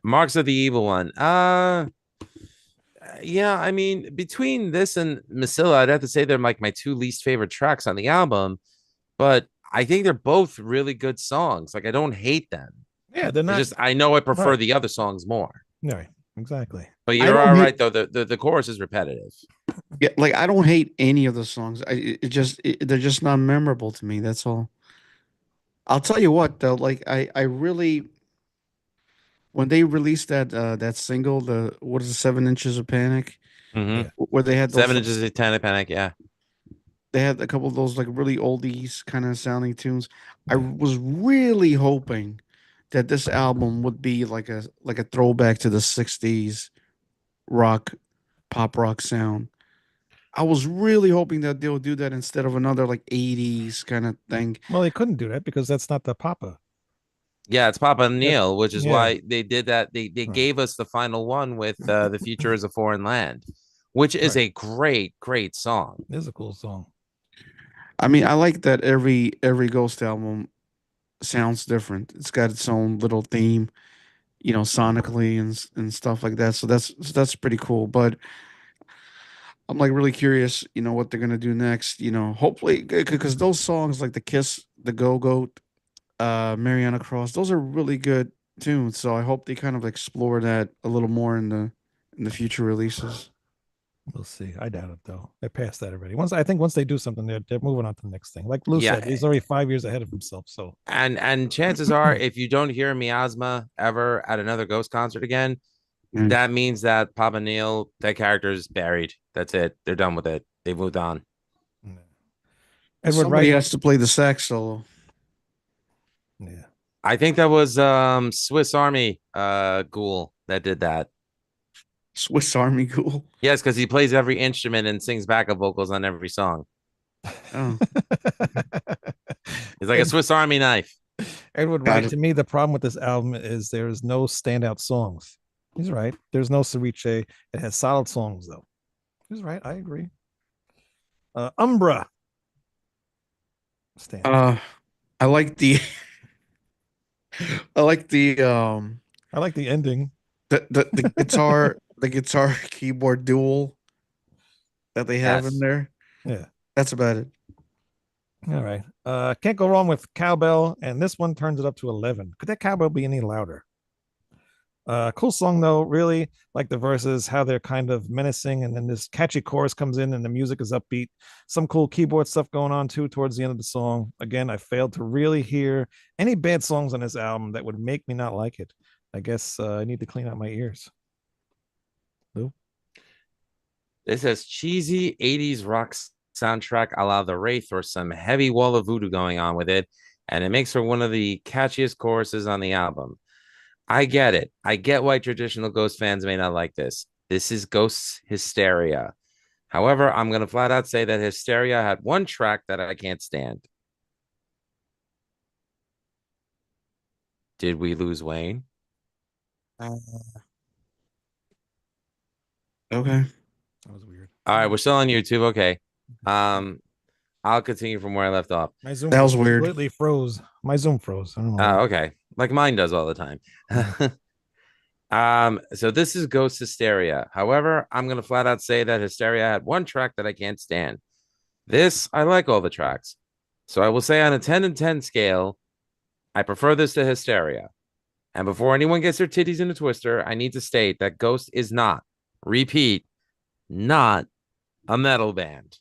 Marks of the Evil One. Yeah, I mean, between this and Masilla, I'd have to say they're like my two least favorite tracks on the album, but I think they're both really good songs. Like I don't hate them. Yeah, they're It's not just I know I prefer right. the other songs more. Right, exactly. But I you're don't all hate right though. The chorus is repetitive. Yeah, like I don't hate any of the songs. They're just not memorable to me. That's all. I'll tell you what though, like I really when they released that single, the what is it, 7 inches of panic, Mm-hmm. Yeah. where they had those 7 inches of Titanic Panic. Yeah. they had a couple of those like really oldies kind of sounding tunes. I Yeah. was really hoping that this album would be like a throwback to the 60s rock pop rock sound. I was really hoping that they'll do that instead of another like 80s kind of thing. Well, they couldn't do that because that's not the Papa. Yeah, it's Papa and That, Neil, which is yeah. why they did that. They Right. gave us the final one with The Future is a Foreign Land, which is Right. a great song. It is a cool song. I mean, I like that every Ghost album sounds different. It's got its own little theme, sonically and stuff like that. So that's pretty cool. But I'm like really curious, what they're gonna do next. Hopefully, because those songs like the Kiss, the Go Goat, Mariana Cross, those are really good tunes. So I hope they kind of explore that a little more in the future releases. We'll see. I doubt it though. They're past that already. Once they do something, they're moving on to the next thing. Like Lou Yeah, said, he's already 5 years ahead of himself. So and chances are, if you don't hear Miasma ever at another Ghost concert again, Mm. that means that Papa Neil, that character is buried. That's it. They're done with it. They've moved on. Edward Somebody Wright. has to play the sax solo. Yeah. I think that was Swiss Army Ghoul that did that. Swiss Army Ghoul. Yes, because he plays every instrument and sings backup vocals on every song. Oh, He's like a Swiss Army knife. Edward got Wright, it. to me, the problem with this album is there's no standout songs. He's right. There's no Ceviche. It has solid songs, though. He's right. I agree. Umbra stands. Uh, I like the I like I like the ending. the guitar keyboard duel that they have in Yes. there. Yeah. That's about it. All right. Can't go wrong with cowbell, and this one turns it up to 11. Could that cowbell be any louder? Cool song though. Really like the verses, how they're kind of menacing, and then this catchy chorus comes in, and the music is upbeat. Some cool keyboard stuff going on too towards the end of the song. Again, I failed to really hear any bad songs on this album that would make me not like it. I guess I need to clean out my ears. Lou? This has cheesy 80s rock soundtrack a la The Wraith or some heavy wall of voodoo going on with it, and it makes for one of the catchiest choruses on the album. I get it. I get why traditional Ghost fans may not like this. This is Ghost's Hysteria. However, I'm going to flat out say that Hysteria had one track that I can't stand. Did we lose Wayne? Uh, okay. That was weird. All right, we're still on YouTube. Okay. I'll continue from where I left off. My Zoom That was weird. completely froze. My Zoom froze. I don't know. Okay. Like mine does all the time. So this is Ghost Hysteria. However, I'm gonna flat out say that Hysteria had one track that I can't stand. This, I like all the tracks. So I will say on a 10 and 10 scale, I prefer this to Hysteria. And before anyone gets their titties in a twister, I need to state that Ghost is not, repeat, not a metal band.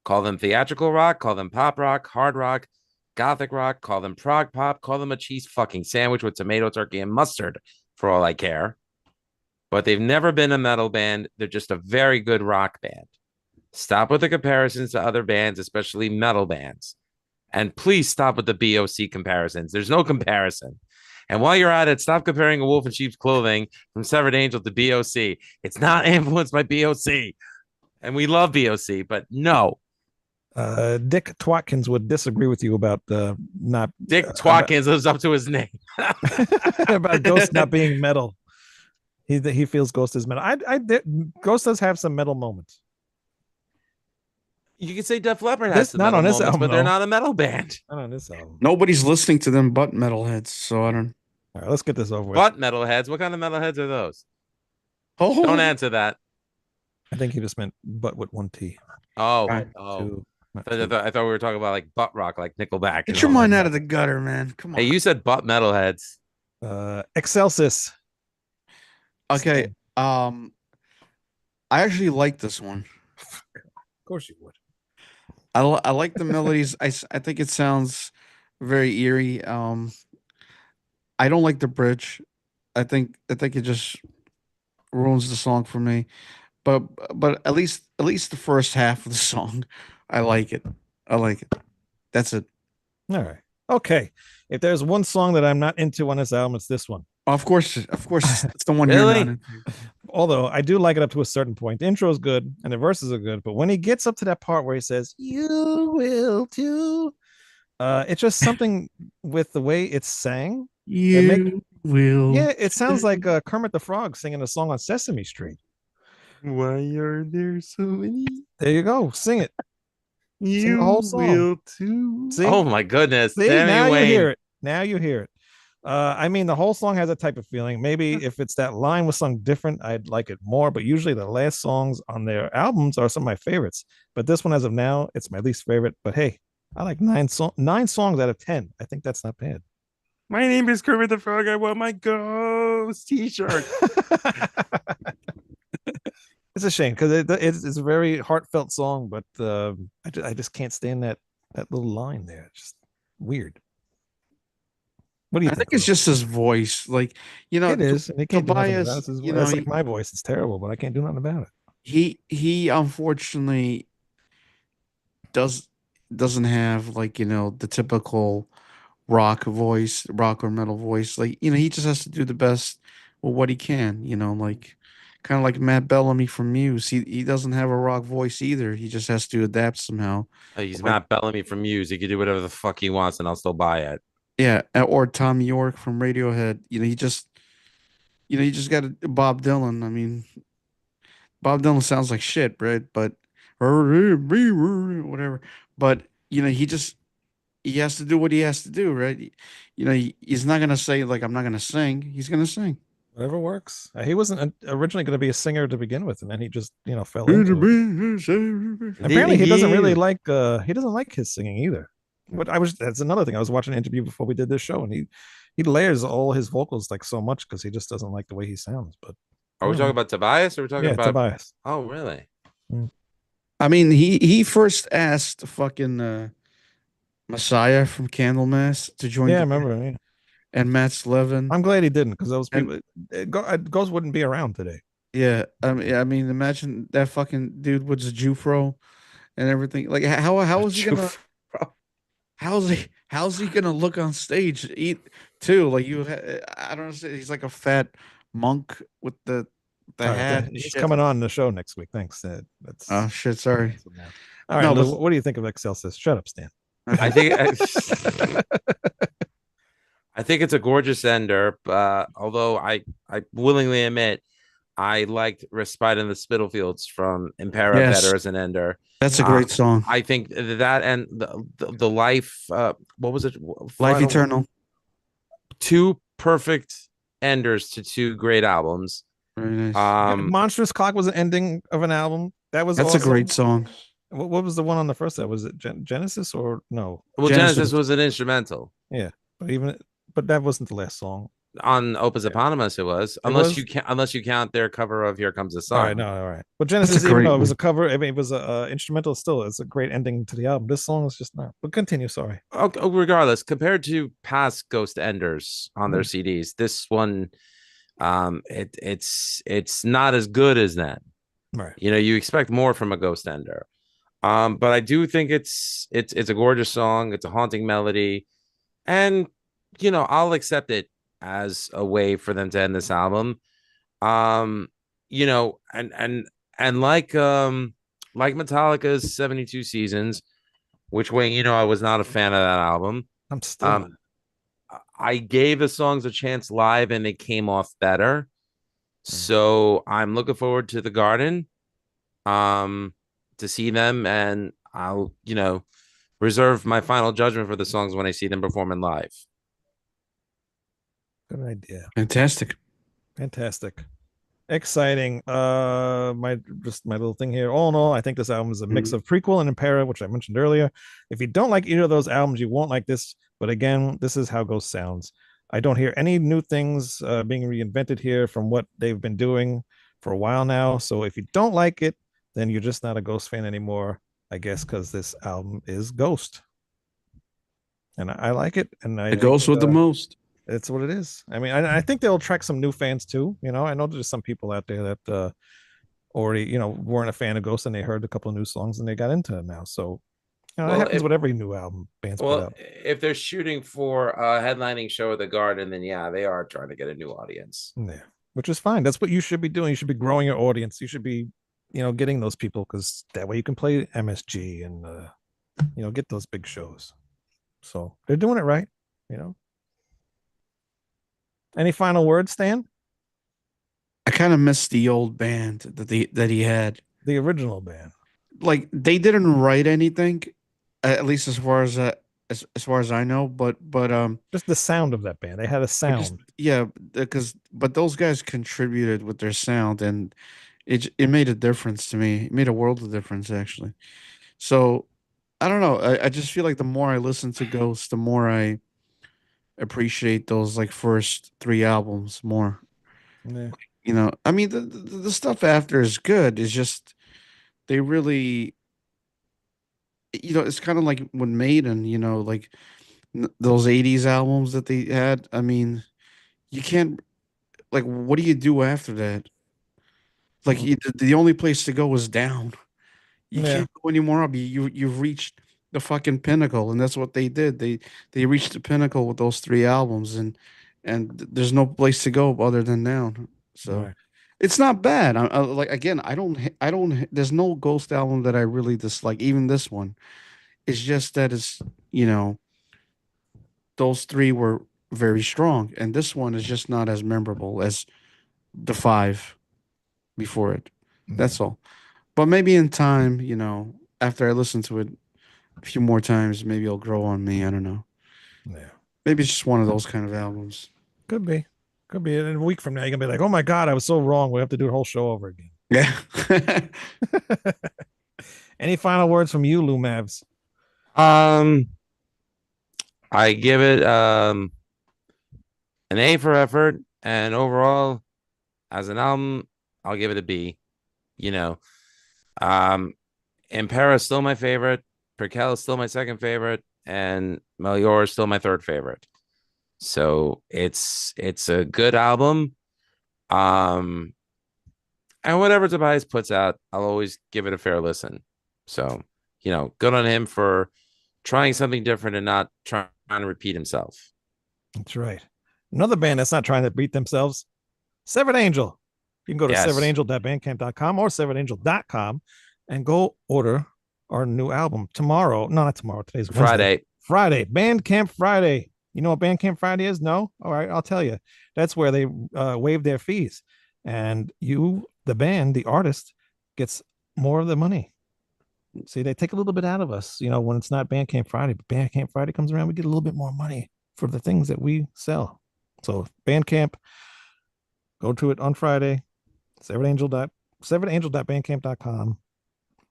Call them theatrical rock, call them pop rock, hard rock, gothic rock, call them prog pop, call them a cheese fucking sandwich with tomato, turkey, and mustard for all I care. But they've never been a metal band. They're just a very good rock band. Stop with the comparisons to other bands, especially metal bands. And please stop with the BOC comparisons. There's no comparison. And while you're at it, stop comparing a wolf in sheep's clothing from Severed Angel to BOC. It's not influenced by BOC. And we love BOC, but no. Dick Twatkins would disagree with you about not Dick Twatkins lives up to his name. about Ghost not being metal. He feels Ghost is metal. Ghost does have some metal moments. You could say Def Leppard has This some not metal on this moments, album, but they're though. not a metal band. Not on this album. Nobody's listening to them but metalheads, so I don't. All right, let's get this over with. But metalheads, what kind of metalheads are those? Oh, Don't answer that. I think he just meant butt with one T. Oh, Right. oh. Two, not I two. thought we were talking about like butt rock, like Nickelback. Get and your all mind that out of stuff. the gutter, man. Come on. Hey, you said butt metalheads. Excelsis. Okay. I actually like this one. Of course you would. I like the melodies. I think it sounds very eerie. I don't like the bridge. I think it just ruins the song for me. But at least the first half of the song, I like it. I like it. That's it. All right. Okay. If there's one song that I'm not into on this album, it's this one. Of course, it's the one Really? you're not into. Although I do like it up to a certain point. The intro is good and the verses are good, but when he gets up to that part where he says, "You will too," it's just something with the way it's sang. You will. Yeah, it sounds like Kermit the Frog singing a song on Sesame Street. Why are there so many? There you go. Sing it. Sing the whole song. too. See? Oh my goodness. See, Tammy now Wayne. you hear it. Now you hear it. I mean, the whole song has a type of feeling. Maybe if it's that line was sung different, I'd like it more. But usually the last songs on their albums are some of my favorites. But this one, as of now, it's my least favorite. But hey, I like nine songs out of 10. I think that's not bad. My name is Kermit the Frog. I want my ghost t-shirt. It's a shame because it's a very heartfelt song, but I just can't stand that little line there. It's just weird. What do you I think? think it's Lou? just his voice. Like, It is, and he can't do nothing about it. Tobias, It's his you voice. know, It's like my voice. It's terrible, but I can't do nothing about it. he unfortunately doesn't have, like, the typical rock or metal voice. Like, he just has to do the best with what he can, like, kind of like Matt Bellamy from Muse. He doesn't have a rock voice either. He just has to adapt somehow. He's Like Matt Bellamy from Muse. He can do whatever the fuck he wants, and I'll still buy it. yeah, or Tom York from Radiohead. You just got Bob Dylan. I mean, Bob Dylan sounds like shit, right? But whatever. But he has to do what he has to do, right? He's not gonna say like I'm not gonna sing. He's gonna sing. Whatever works. He wasn't originally going to be a singer to begin with, and then he just fell into it. Apparently, he doesn't really like he doesn't like his singing either. But that's another thing. I was watching an interview before we did this show, and he layers all his vocals like so much because he just doesn't like the way he sounds. But Are we talking about Tobias? Or are we talking yeah, about? Tobias. Oh, really? I mean, he first asked fucking Messiah from Candlemass to join Yeah, I the band, remember. Yeah. and Matt Slevin. I'm glad he didn't because those And- people, Ghost wouldn't be around today. Yeah, I mean, imagine that fucking dude was a Jufro and everything. Like, how is he gonna how's he gonna look on stage eat too? Like I don't know. He's like a fat monk with the All right, hat. And he's shit. coming on the show next week. Thanks. That's Oh shit! Sorry. all right. No, Lou, but- what do you think of Excelsis? Shut up, Stan. I think I think it's a gorgeous ender. Although I willingly admit I liked Respite in the Spitalfields from Impera Yes. better as an ender. That's a great song. I think that and the life. What was it? Life Final- Eternal. Two perfect enders to two great albums. Very nice. Monstrous Clock was an ending of an album. That was That's awesome. a great song. What was the one on the first? That was it Genesis or no? Well, Genesis. Genesis was an instrumental. But that wasn't the last song. On Opus Eponymous, it was. Unless was? you count their cover of "Here Comes the Sun." All right, no, all right. But Genesis, a even great though it was one. a cover, I mean, it was a instrumental. Still, it's a great ending to the album. This song is just not. But continue. Sorry. Regardless, compared to past Ghost enders on their CDs, this one, it's not as good as that. Right. You expect more from a Ghost ender. But I do think it's a gorgeous song. It's a haunting melody, and I'll accept it as a way for them to end this album. And like Metallica's 72 Seasons, which way I was not a fan of that album. I'm still. I gave the songs a chance live and they came off better. So I'm looking forward to the Garden. To see them, and I'll reserve my final judgment for the songs when I see them performing live. Good idea. Fantastic. Fantastic. Exciting. My little thing here. All in all, I think this album is a mix of prequel and Impera, which I mentioned earlier. If you don't like either of those albums, you won't like this. But again, this is how Ghost sounds. I don't hear any new things being reinvented here from what they've been doing for a while now. So if you don't like it, then you're just not a Ghost fan anymore, I guess, because this album is Ghost. And I like it. And I It goes with the most. it's what it is. I mean, I think they'll attract some new fans too. I know there's some people out there that already, weren't a fan of Ghost and they heard a couple of new songs and they got into it now. So, it happens with every new album bands put out. If they're shooting for a headlining show at the Garden, then yeah, they are trying to get a new audience. Yeah, which is fine. That's what you should be doing. You should be growing your audience. You should be, getting those people because that way you can play MSG and get those big shows. So they're doing it right. Any final words, Stan? I kind of miss the old band that he had. The original band. Like they didn't write anything, at least as far as far as I know. But Just the sound of that band. They had a sound. yeah, but those guys contributed with their sound, and it made a difference to me. It made a world of difference actually. So I don't know. I just feel like the more I listen to Ghost, the more I appreciate those like first three albums more. Yeah. I mean the stuff after is good. It's just they really, it's kind of like when Maiden, like those 80s albums that they had. I mean, you can't, like, what do you do after that? Like, the only place to go is down. You Yeah. can't go anymore up. You've reached the fucking pinnacle, and that's what they did. They reached the pinnacle with those three albums, and there's no place to go other than down. So Right. It's not bad. Like again, I don't. There's no Ghost album that I really dislike. Even this one. It's just that you know, those three were very strong, and this one is just not as memorable as the five before it. That's all. But maybe in time, after I listen to it a few more times, maybe it'll grow on me. I don't know. Yeah. Maybe it's just one of those kind of albums. Could be. Could be. In a week from now, you're gonna be like, oh my God, I was so wrong. We have to do the whole show over again. Yeah. Any final words from you, Lou Mavs? I give it an A for effort, and overall, as an album, I'll give it a B. You know, Impera is still my favorite. Perkel is still my second favorite, and Melior is still my third favorite. So it's a good album. And whatever Tobias puts out, I'll always give it a fair listen. So, good on him for trying something different and not trying to repeat himself. That's right. Another band that's not trying to beat themselves, Severed Angel. You can go to Yes. severedangel.bandcamp.com or severedangel.com and go order our new album tomorrow. No, not tomorrow. Today's Wednesday. Friday. Bandcamp Friday. You know what Bandcamp Friday is? No? All right, I'll tell you. That's where they waive their fees. And you, the band, the artist, gets more of the money. See, they take a little bit out of us, when it's not Bandcamp Friday. But Bandcamp Friday comes around, we get a little bit more money for the things that we sell. So Bandcamp, go to it on Friday, severedangel.bandcamp.com.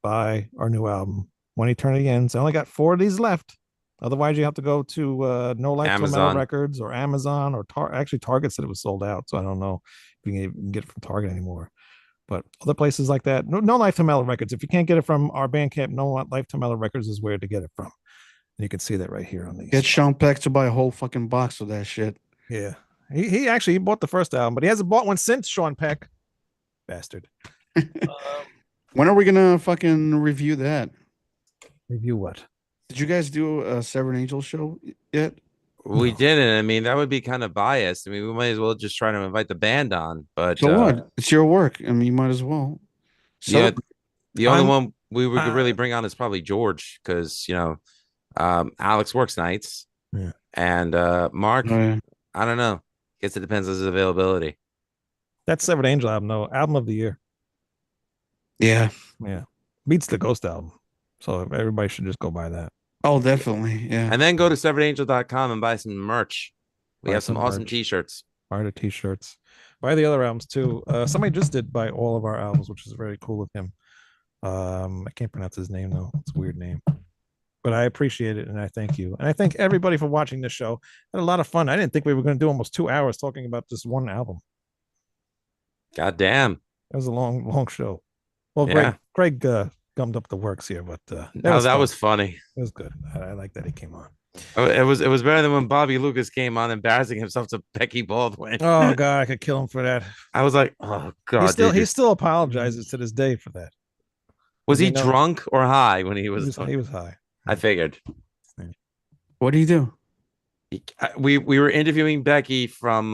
Buy our new album, When Eternity Ends. I only got 4 of these left. Otherwise, you have to go to No Life Till Metal Records or Amazon or actually Target said it was sold out. So I don't know if you can get it from Target anymore. But other places like that, no Life to Metal Records. If you can't get it from our Bandcamp, No Life to Metal Records is where to get it from. And you can see that right here on these. Get Sean Peck to buy a whole fucking box of that shit. Yeah. He actually bought the first album, but he hasn't bought one since, Sean Peck. Bastard. When are we gonna fucking review that? Review what? Did you guys do a Severed Angel show yet? We didn't. I mean, that would be kind of biased. I mean, we might as well just try to invite the band on. But so what? It's your work. I mean, you might as well. Yeah, the only one we could really bring on is probably George, because Alex works nights. Yeah. And Mark, I don't know. Guess it depends on his availability. That's Severed Angel album, though. Album of the year. Yeah. Yeah. Beats the Ghost album. So everybody should just go buy that. Oh, definitely. Yeah. And then go to severedangel.com and buy some merch. We have some awesome t-shirts. Buy the t-shirts. Buy the other albums too. Somebody just did buy all of our albums, which is very cool of him. I can't pronounce his name though. It's a weird name. But I appreciate it and I thank you. And I thank everybody for watching this show. I had a lot of fun. I didn't think we were going to do almost 2 hours talking about this one album. God damn. That was a long show. Well, yeah. Greg gummed up the works here, but that was funny. It was good. I like that he came on. It was better than when Bobby Lucas came on embarrassing himself to Becky Baldwin. Oh God, I could kill him for that. I was like, oh God. He still apologizes to this day for that. Was he drunk or high when he was? He was high. I figured. What do you do? We were interviewing Becky from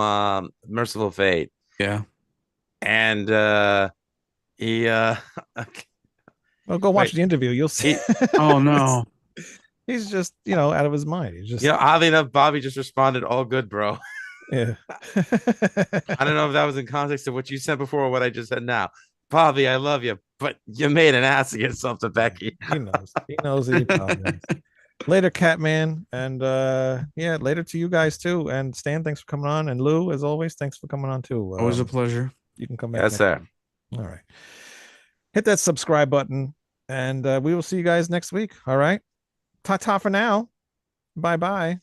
Merciful Fate. Yeah. And he well, go watch the interview. You'll see. Oh no. He's just, out of his mind. He's just, oddly enough, Bobby just responded, "All good, bro." Yeah. I don't know if that was in context of what you said before or what I just said now. Bobby, I love you, but you made an ass of yourself to Becky. He knows. He knows he apologized. Later, Catman, and later to you guys too. And Stan, thanks for coming on, and Lou, as always, thanks for coming on too. Always a pleasure. You can come back. Yes, sir. All right. Hit that subscribe button, and we will see you guys next week. All right. Ta-ta for now. Bye-bye.